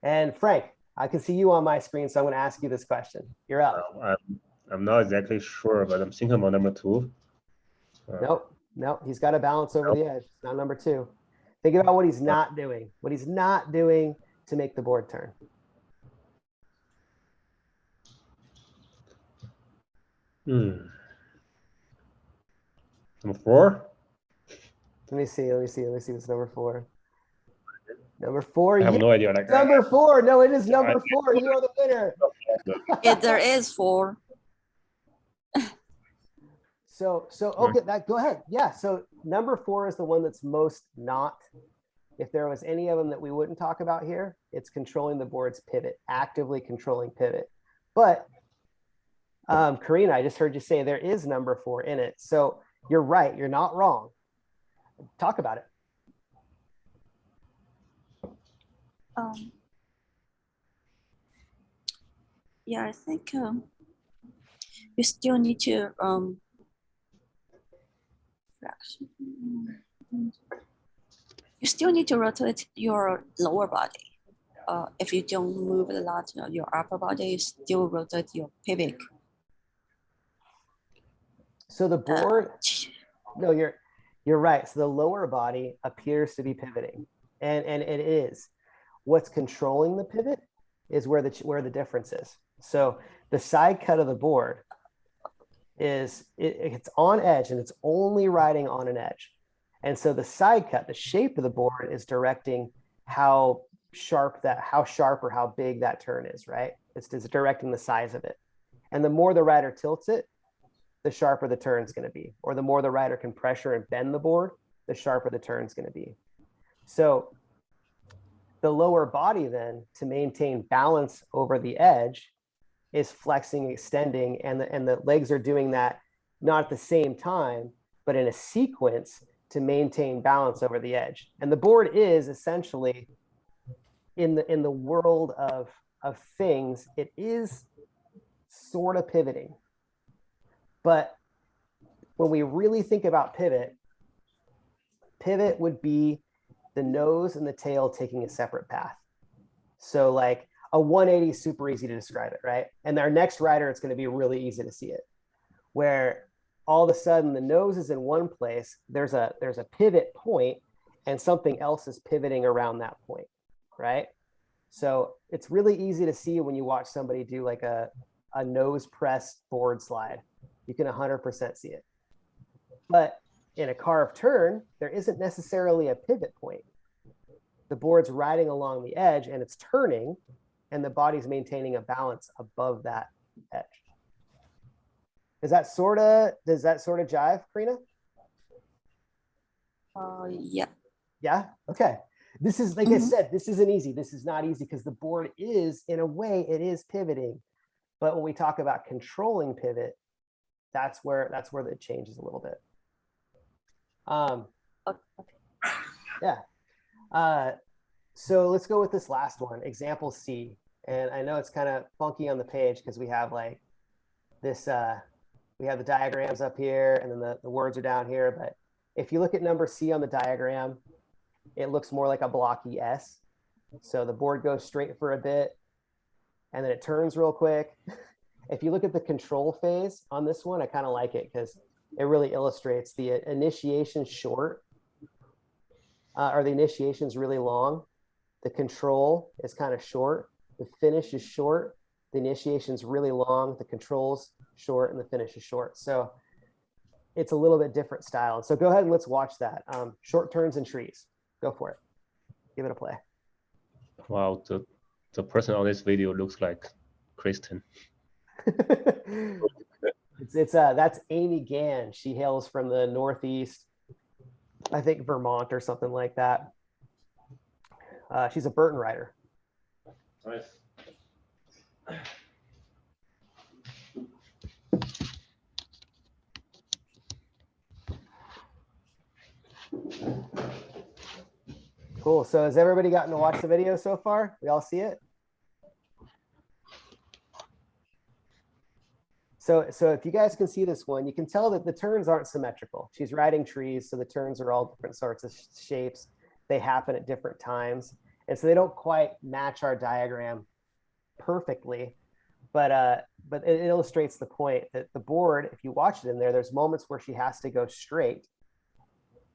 And Frank, I can see you on my screen, so I'm going to ask you this question. You're up. I'm not exactly sure, but I'm thinking about number 2. Nope. He's got to balance over the edge. It's not number 2. Think about what he's not doing. What he's not doing to make the board turn. Number 4? Let me see what's number 4. Number 4. I have no idea. Like, number 4. No, it is number 4. You are the winner. There is 4. So okay, go ahead. Yeah. So number 4 is the one that's most not. If there was any of them that we wouldn't talk about here, it's controlling the board's pivot, actively controlling pivot. But Karina, I just heard you say there is number 4 in it. So you're right. You're not wrong. Talk about it. Yeah, I think you still need to you still need to rotate your lower body. if you don't move a lot, your upper body, you still rotate your pivot. So the board, no, you're right. So the lower body appears to be pivoting, and it is. What's controlling the pivot is where the difference is. So the side cut of the board is it's on edge and it's only riding on an edge. And so the side cut, the shape of the board is directing how sharp or how big that turn is, right? It's directing the size of it. And the more the rider tilts it, the sharper the turn is going to be. Or the more the rider can pressure and bend the board, the sharper the turn is going to be. So the lower body then, to maintain balance over the edge, is flexing, extending, and the legs are doing that not at the same time, but in a sequence to maintain balance over the edge. And the board is essentially in the world of things, it is sort of pivoting. But when we really think about pivot would be the nose and the tail taking a separate path. So like a 180 is super easy to describe it, right? And our next rider, it's going to be really easy to see it, where all of a sudden the nose is in one place, there's a pivot point and something else is pivoting around that point, right? So it's really easy to see when you watch somebody do like a nose press board slide. You can 100% see it. But in a carved turn, there isn't necessarily a pivot point. The board's riding along the edge and it's turning, and the body's maintaining a balance above that edge. Does that sort of jive, Karina? Yeah. Yeah. Okay. This is, like I said, this isn't easy. This is not easy because the board is, in a way, it is pivoting. But when we talk about controlling pivot, that's where it changes a little bit. Yeah. So let's go with this last one, example C. And I know it's kind of funky on the page because we have like this, we have the diagrams up here and then the words are down here. But if you look at number C on the diagram, it looks more like a blocky S. So the board goes straight for a bit and then it turns real quick. If you look at the control phase on this one, I kind of like it because it really illustrates the initiation short, or the initiation's really long. The control is kind of short. The finish is short. The initiation's really long. The control's short and the finish is short. So it's a little bit different style. And so go ahead and let's watch that. Short turns and trees. Go for it. Give it a play. Wow, the person on this video looks like Kristen. That's Amy Gann. She hails from the Northeast, I think Vermont or something like that. She's a Burton rider. Nice. Cool. So has everybody gotten to watch the video so far? We all see it? So if you guys can see this one, you can tell that the turns aren't symmetrical. She's riding trees, so the turns are all different sorts of shapes. They happen at different times. And so they don't quite match our diagram perfectly, but it illustrates the point that the board, if you watch it in there, there's moments where she has to go straight,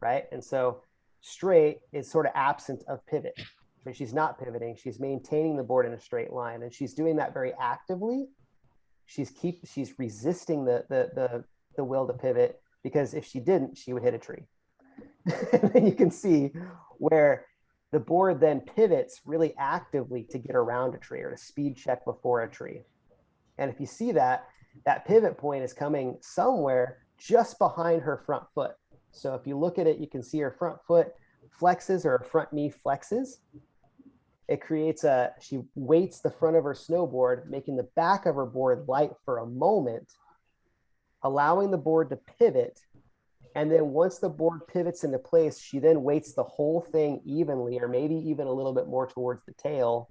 right? And so straight is sort of absent of pivot, but she's not pivoting. She's maintaining the board in a straight line, and she's doing that very actively. She's resisting the will to pivot, because if she didn't, she would hit a tree. And then you can see where the board then pivots really actively to get around a tree or to speed check before a tree. And if you see that pivot point is coming somewhere just behind her front foot. So if you look at it, you can see her front foot flexes, or her front knee flexes. It creates she weights the front of her snowboard, making the back of her board light for a moment, allowing the board to pivot. And then once the board pivots into place, she then weights the whole thing evenly, or maybe even a little bit more towards the tail.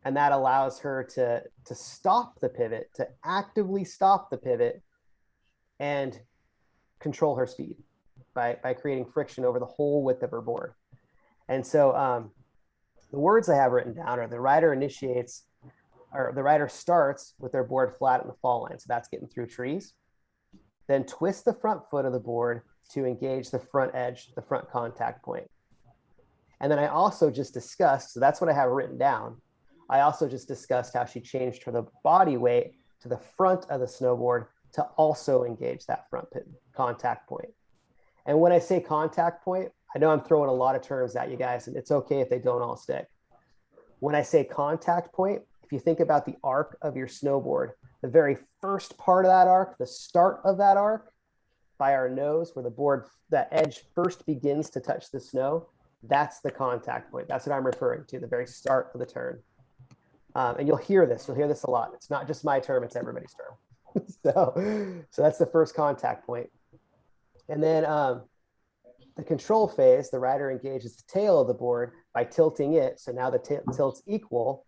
And that allows her to stop the pivot, to actively stop the pivot and control her speed by creating friction over the whole width of her board. And so The words I have written down are the rider initiates, or the rider starts with their board flat in the fall line. So that's getting through trees. Then twist the front foot of the board to engage the front edge, the front contact point. And then I also just discussed, so that's what I have written down. I also just discussed how she changed her the body weight to the front of the snowboard to also engage that front contact point. And when I say contact point, I know I'm throwing a lot of terms at you guys, and it's okay if they don't all stick. When I say contact point, if you think about the arc of your snowboard, the very first part of that arc, the start of that arc by our nose, where the board, that edge first begins to touch the snow, that's the contact point. That's what I'm referring to, the very start of the turn. And you'll hear this a lot. It's not just my term, it's everybody's term. So that's the first contact point. And then the control phase, the rider engages the tail of the board by tilting it. So now the tilt's equal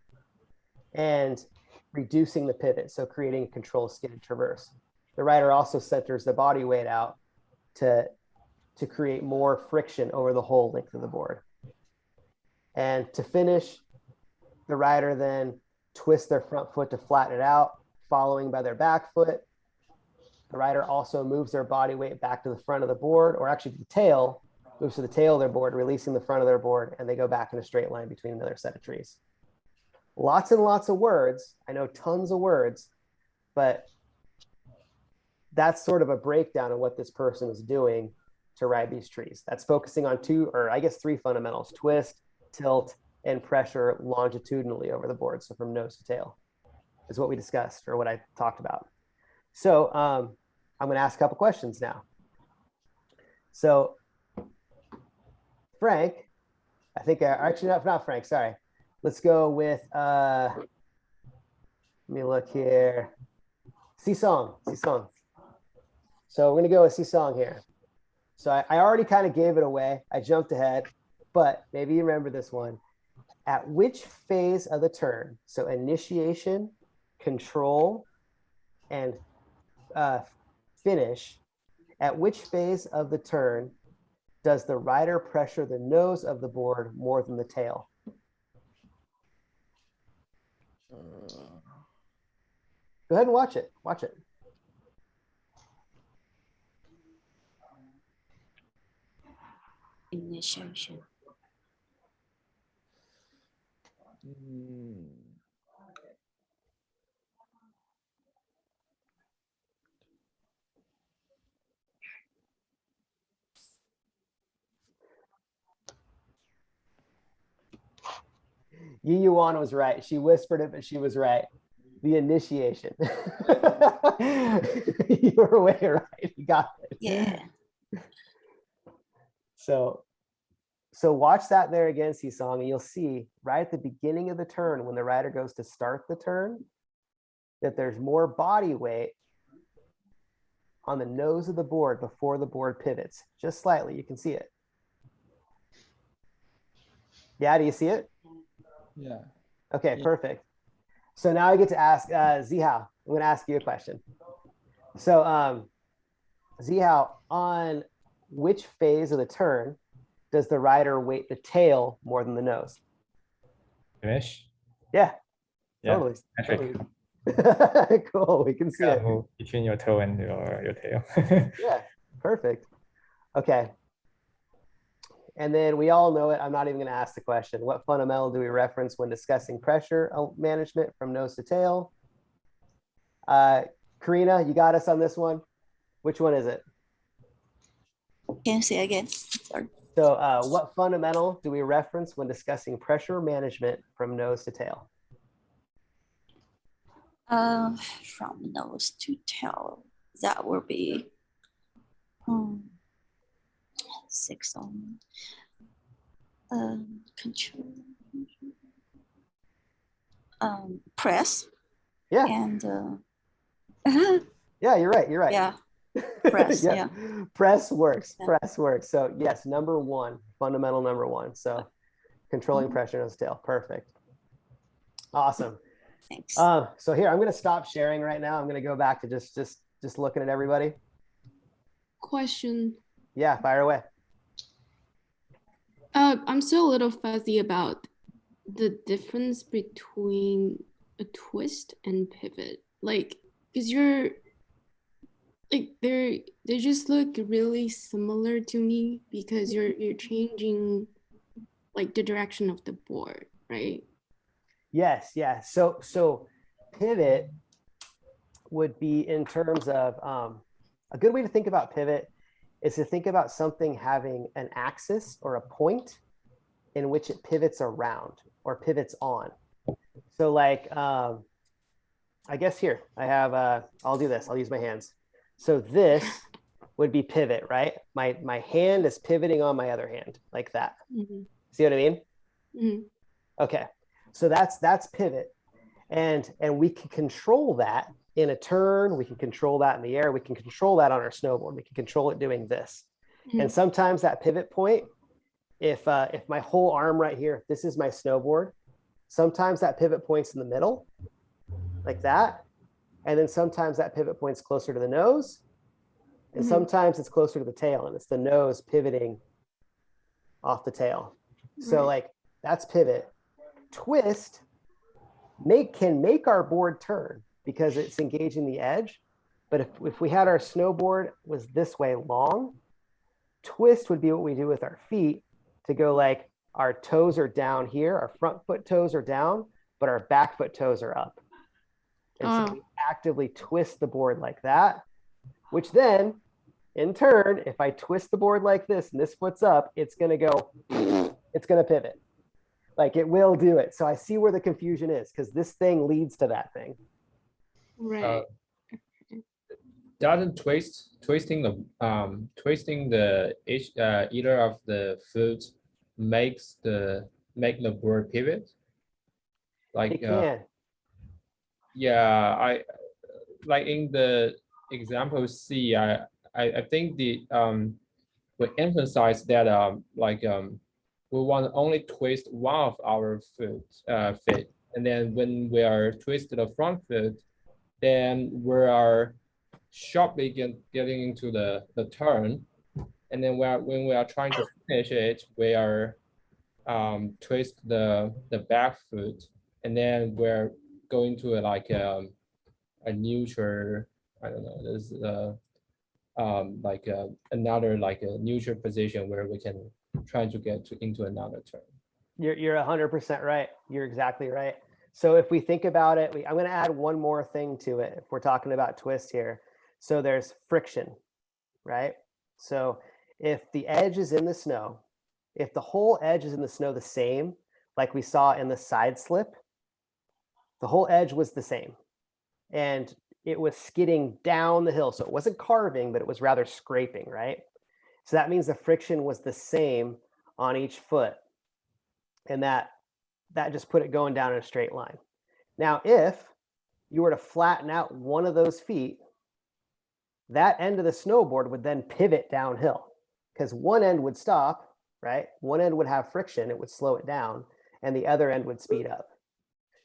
and reducing the pivot. So creating a control skidded traverse. The rider also centers the body weight out to create more friction over the whole length of the board. And to finish, the rider then twists their front foot to flatten it out, following by their back foot. The rider also moves their body weight back to the front of the board, or actually the tail, moves to the tail of their board, releasing the front of their board, and they go back in a straight line between another set of trees. Lots and lots of words. I know tons of words, but that's sort of a breakdown of what this person is doing to ride these trees. That's focusing on three fundamentals: twist, tilt, and pressure longitudinally over the board. So from nose to tail is what we discussed, or what I talked about. So I'm going to ask a couple questions now. So Frank, I think, actually not Frank, sorry. Let's go with, let me look here. Sisong. So we're going to go with Sisong here. So I already kind of gave it away. I jumped ahead, but maybe you remember this one. At which phase of the turn, so initiation, control, and finish, at which phase of the turn does the rider pressure the nose of the board more than the tail? Go ahead and watch it. Watch it. Initiation. Yi Yuan was right. She whispered it, but she was right. The initiation. You were way right. You got it. Yeah. So watch that there again, Sisong, and you'll see right at the beginning of the turn, when the rider goes to start the turn, that there's more body weight on the nose of the board before the board pivots, just slightly. You can see it. Yeah, do you see it? Yeah. Okay, Yeah. perfect. So now I get to ask Zihao. I'm going to ask you a question. So Zihao, on which phase of the turn does the rider weight the tail more than the nose? Finish. Yeah, Yeah. totally. Patrick. Totally. Cool. We can see Yeah, it. move between your toe and your tail. Yeah, perfect. Okay. And then we all know it. I'm not even going to ask the question. What fundamental do we reference when discussing pressure management from nose to tail? Karina, you got us on this one. Which one is it? Can you say again? Sorry. So what fundamental do we reference when discussing pressure management from nose to tail? From nose to tail, that will be 6 on control, press. Yeah. And Yeah, you're right. You're right. yeah, press. Yeah. Press works. Yeah. Press works. So yes, number one, fundamental number one. So controlling pressure nose to tail. Perfect. Awesome. Thanks. So here, I'm going to stop sharing right now. I'm going to go back to just looking at everybody. Question. Yeah, fire away. I'm still a little fuzzy about the difference between a twist and pivot. Like, because you're like they just look really similar to me because you're changing like the direction of the board, right? Yes, yes. So pivot would be in terms of a good way to think about pivot is to think about something having an axis or a point in which it pivots around or pivots on. So like, I guess here I have, I'll do this, I'll use my hands. So this would be pivot, right? My hand is pivoting on my other hand like that. Mm-hmm. See what I mean? Mm-hmm. Okay, so that's pivot. And we can control that in a turn, we can control that in the air, we can control that on our snowboard, we can control it doing this. Mm-hmm. And sometimes that pivot point, if my whole arm right here, this is my snowboard, sometimes that pivot point's in the middle, like that. And then sometimes that pivot point's closer to the nose. And Mhm. sometimes it's closer to the tail, and it's the nose pivoting off the tail. So Right. like that's pivot. Twist can make our board turn because it's engaging the edge. But if we had our snowboard was this way long, twist would be what we do with our feet to go like our toes are down here, our front foot toes are down, but our back foot toes are up. And so Oh. we actively twist the board like that, which then in turn, if I twist the board like this and this foot's up, it's going to go, it's going to pivot. Like it will do it. So I see where the confusion is because this thing leads to that thing. Right. Doesn't twisting the either of the foot make the board pivot? Like It can. yeah, I like in the example C, I think the we emphasize that we want to only twist one of our feet, and then when we are twist the front foot, then we are sharply getting into the turn, and then when we are trying to finish it, we are twist the back foot, and then we're going to a neutral, I don't know, there's another like a neutral position where we can try to get into another turn. You're 100% right. You're exactly right. So if we think about it, I'm going to add one more thing to it. If we're talking about twist here, so there's friction, right? So if the edge is in the snow, if the whole edge is in the snow the same, like we saw in the side slip, the whole edge was the same. And it was skidding down the hill. So it wasn't carving, but it was rather scraping, right? So that means the friction was the same on each foot. And that just put it going down in a straight line. Now, if you were to flatten out one of those feet, that end of the snowboard would then pivot downhill because one end would stop, right? One end would have friction, it would slow it down, and the other end would speed up.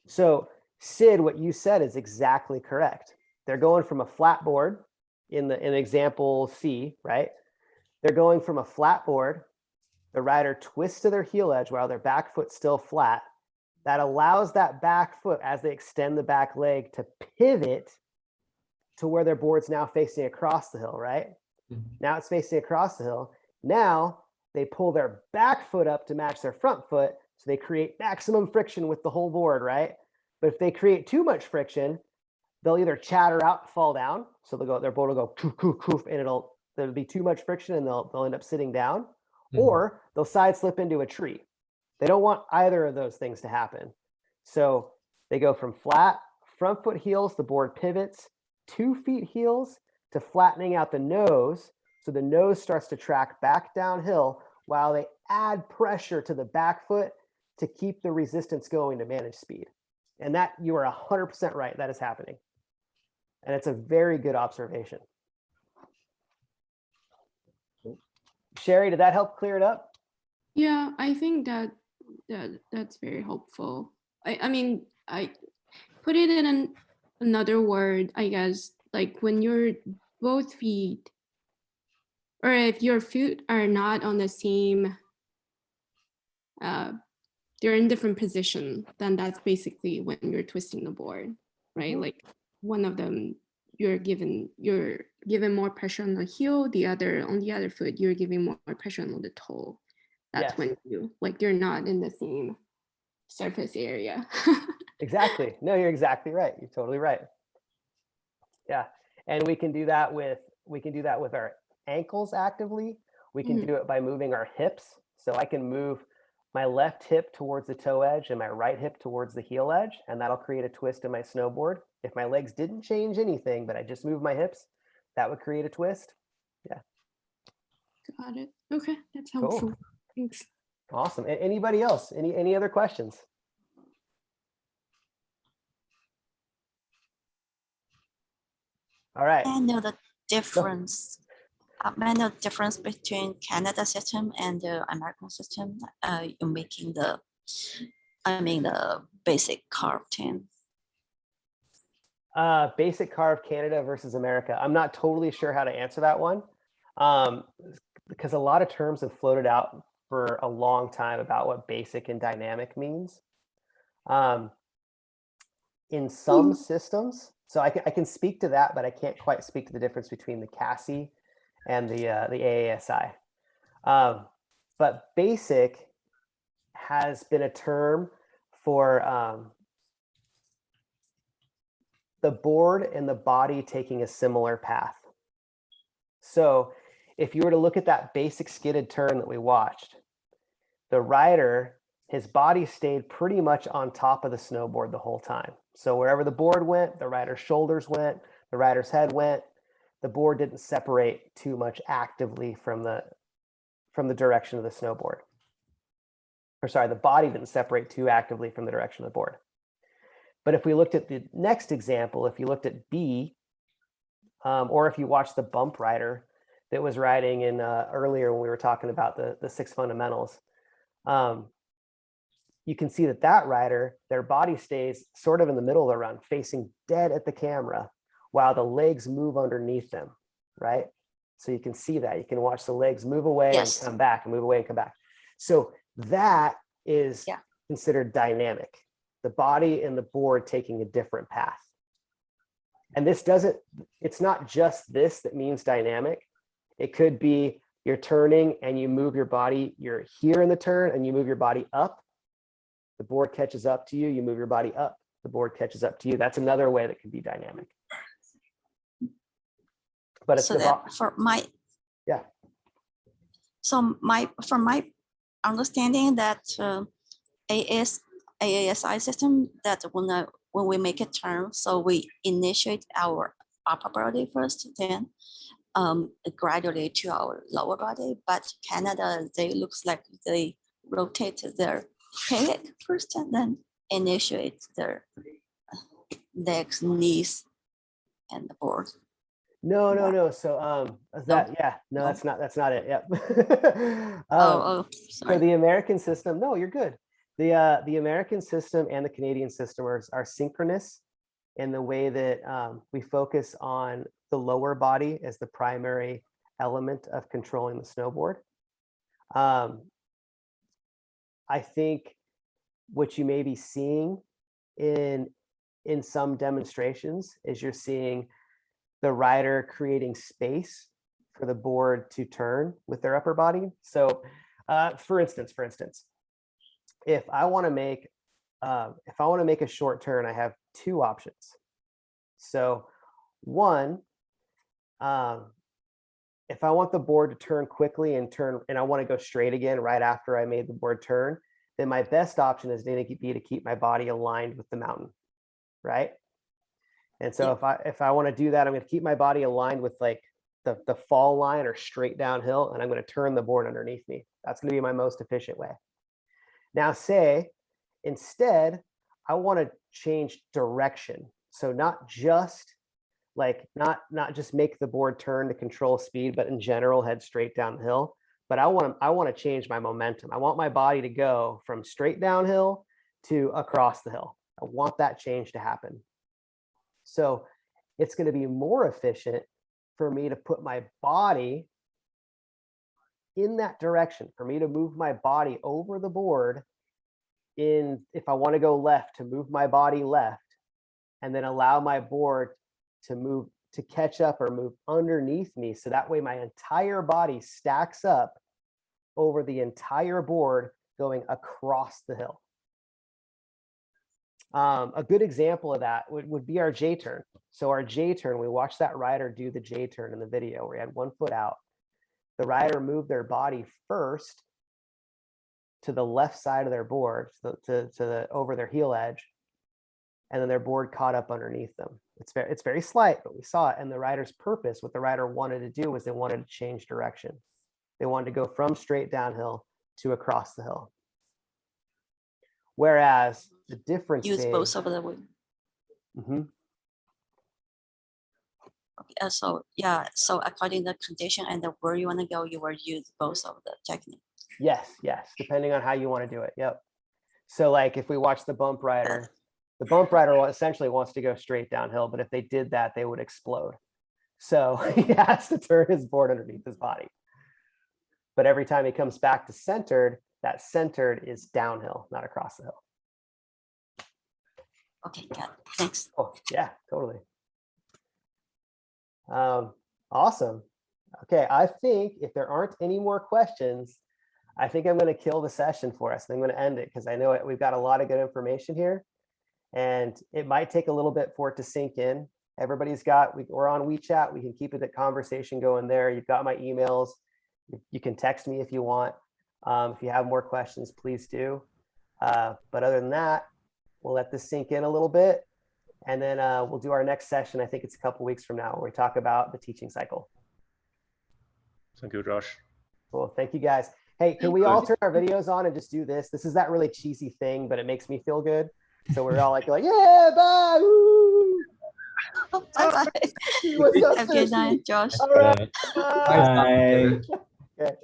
So Sid, what you said is exactly correct. They're going from a flat board in example C, right? They're going from a flat board. The rider twists to their heel edge while their back foot's still flat. That allows that back foot, as they extend the back leg, to pivot to where their board's now facing across the hill, right? Mhm. Now it's facing across the hill. Now they pull their back foot up to match their front foot, so they create maximum friction with the whole board, right? But if they create too much friction, they'll either chatter out, fall down, so their board will go koof, koof, koof, and there'll be too much friction and they'll end up sitting down, or they'll side slip into a tree. They don't want either of those things to happen. So they go from flat front foot heels, the board pivots 2 feet heels to flattening out the nose. So the nose starts to track back downhill while they add pressure to the back foot to keep the resistance going to manage speed. And that you are 100% right. That is happening. And it's a very good observation. Sherry, did that help clear it up? Yeah, I think that's very helpful. I mean, I put it in another word, I guess, like when your both feet, or if your feet are not on the same they're in different position, then that's basically when you're twisting the board, right? Mhm. Like one of them, you're given more pressure on the heel, on the other foot, you're giving more pressure on the toe. That's Yes. when you're not in the same surface area. Exactly. No, you're exactly right. You're totally right. Yeah. And we can do that with our ankles actively. We can Mhm. do it by moving our hips. So I can move my left hip towards the toe edge and my right hip towards the heel edge, and that'll create a twist in my snowboard. If my legs didn't change anything, but I just moved my hips, that would create a twist. Got it. Okay, that's Cool. helpful. Thanks. Awesome. Anybody else? Any other questions? All right. I know the difference. I know the difference between Canada system and the American system. You're making the basic carve tin. Basic carve Canada versus America. I'm not totally sure how to answer that one, because a lot of terms have floated out for a long time about what basic and dynamic means. In some systems, so I can speak to that, but I can't quite speak to the difference between the AASI and the AASI. But basic has been a term for the board and the body taking a similar path. So if you were to look at that basic skidded turn that we watched, the rider, his body stayed pretty much on top of the snowboard the whole time. So wherever the board went, the rider's shoulders went, the rider's head went. The board didn't separate too much actively from the direction of the snowboard. Or sorry, the body didn't separate too actively from the direction of the board. But if we looked at the next example, if you looked at B, or if you watched the bump rider that was riding in earlier when we were talking about the Six Fundamentals, you can see that rider, their body stays sort of in the middle of the run, facing dead at the camera, while the legs move underneath them, right? So you can see that. You can watch the legs move away Yes. and come back, and move away and come back. So that is considered dynamic. The body and the board taking a different path. And it's not just this that means dynamic. It could be you're turning and you move your body, you're here in the turn and you move your body up. The board catches up to you, you move your body up, the board catches up to you. That's another way that can be dynamic. But it's So that for my from my understanding that AASI system, that when we make a turn, so we initiate our upper body first, then gradually to our lower body. But Canada, they looks like they rotate their head first and then initiate their legs, knees, and the board. No. So that's not it. Yep. Sorry. So the American system, no, you're good. The American system and the Canadian system are synchronous in the way that we focus on the lower body as the primary element of controlling the snowboard. I think what you may be seeing in some demonstrations is you're seeing the rider creating space for the board to turn with their upper body. So for instance, if I want to make a short turn, I have two options. So one, if I want the board to turn quickly and I want to go straight again right after I made the board turn, then my best option is going to be to keep my body aligned with the mountain, right? And so if I want to do that, I'm going to keep my body aligned with like the fall line or straight downhill, and I'm going to turn the board underneath me. That's going to be my most efficient way. Now, say instead, I want to change direction. So not just make the board turn to control speed, but in general head straight downhill. But I want to change my momentum. I want my body to go from straight downhill to across the hill. I want that change to happen. So it's going to be more efficient for me to put my body in that direction, for me to move my body over the board if I want to go left, to move my body left, and then allow my board to move, to catch up or move underneath me. So that way my entire body stacks up over the entire board going across the hill. A good example of that would be our J turn. So our J turn, we watched that rider do the J turn in the video where he had 1 foot out. The rider moved their body first to the left side of their board, over their heel edge, and then their board caught up underneath them. It's very slight, but we saw it. And the rider's purpose, what the rider wanted to do, was they wanted to change direction. They wanted to go from straight downhill to across the hill. Whereas the difference Use is, both of the way. Mhm. Okay, so yeah, so according to the condition and the where you want to go, you will use both of the technique. Yes, depending on how you want to do it. Yep. So like if we watch the bump rider essentially wants to go straight downhill, but if they did that, they would explode. So he has to turn his board underneath his body. But every time he comes back to centered, that centered is downhill, not across the hill. Okay, got it. Thanks. Oh, yeah, totally. Awesome. Okay, I think if there aren't any more questions, I think I'm going to kill the session for us. I'm going to end it because I know we've got a lot of good information here, and it might take a little bit for it to sink in. Everybody's got, we're on WeChat. We can keep the conversation going there. You've got my emails. You can text me if you want. If you have more questions, please do. But other than that, we'll let this sink in a little bit. And then we'll do our next session. I think it's a couple weeks from now where we talk about the teaching cycle. Thank you, Josh. Cool. Thank you, guys. Hey, can we all turn our videos on and just do this? This is that really cheesy thing, but it makes me feel good. So we're all like yeah, bye. Woo! Bye-bye. What's up, Have a good Sushi? night, Josh. All right. Bye. Bye. Okay.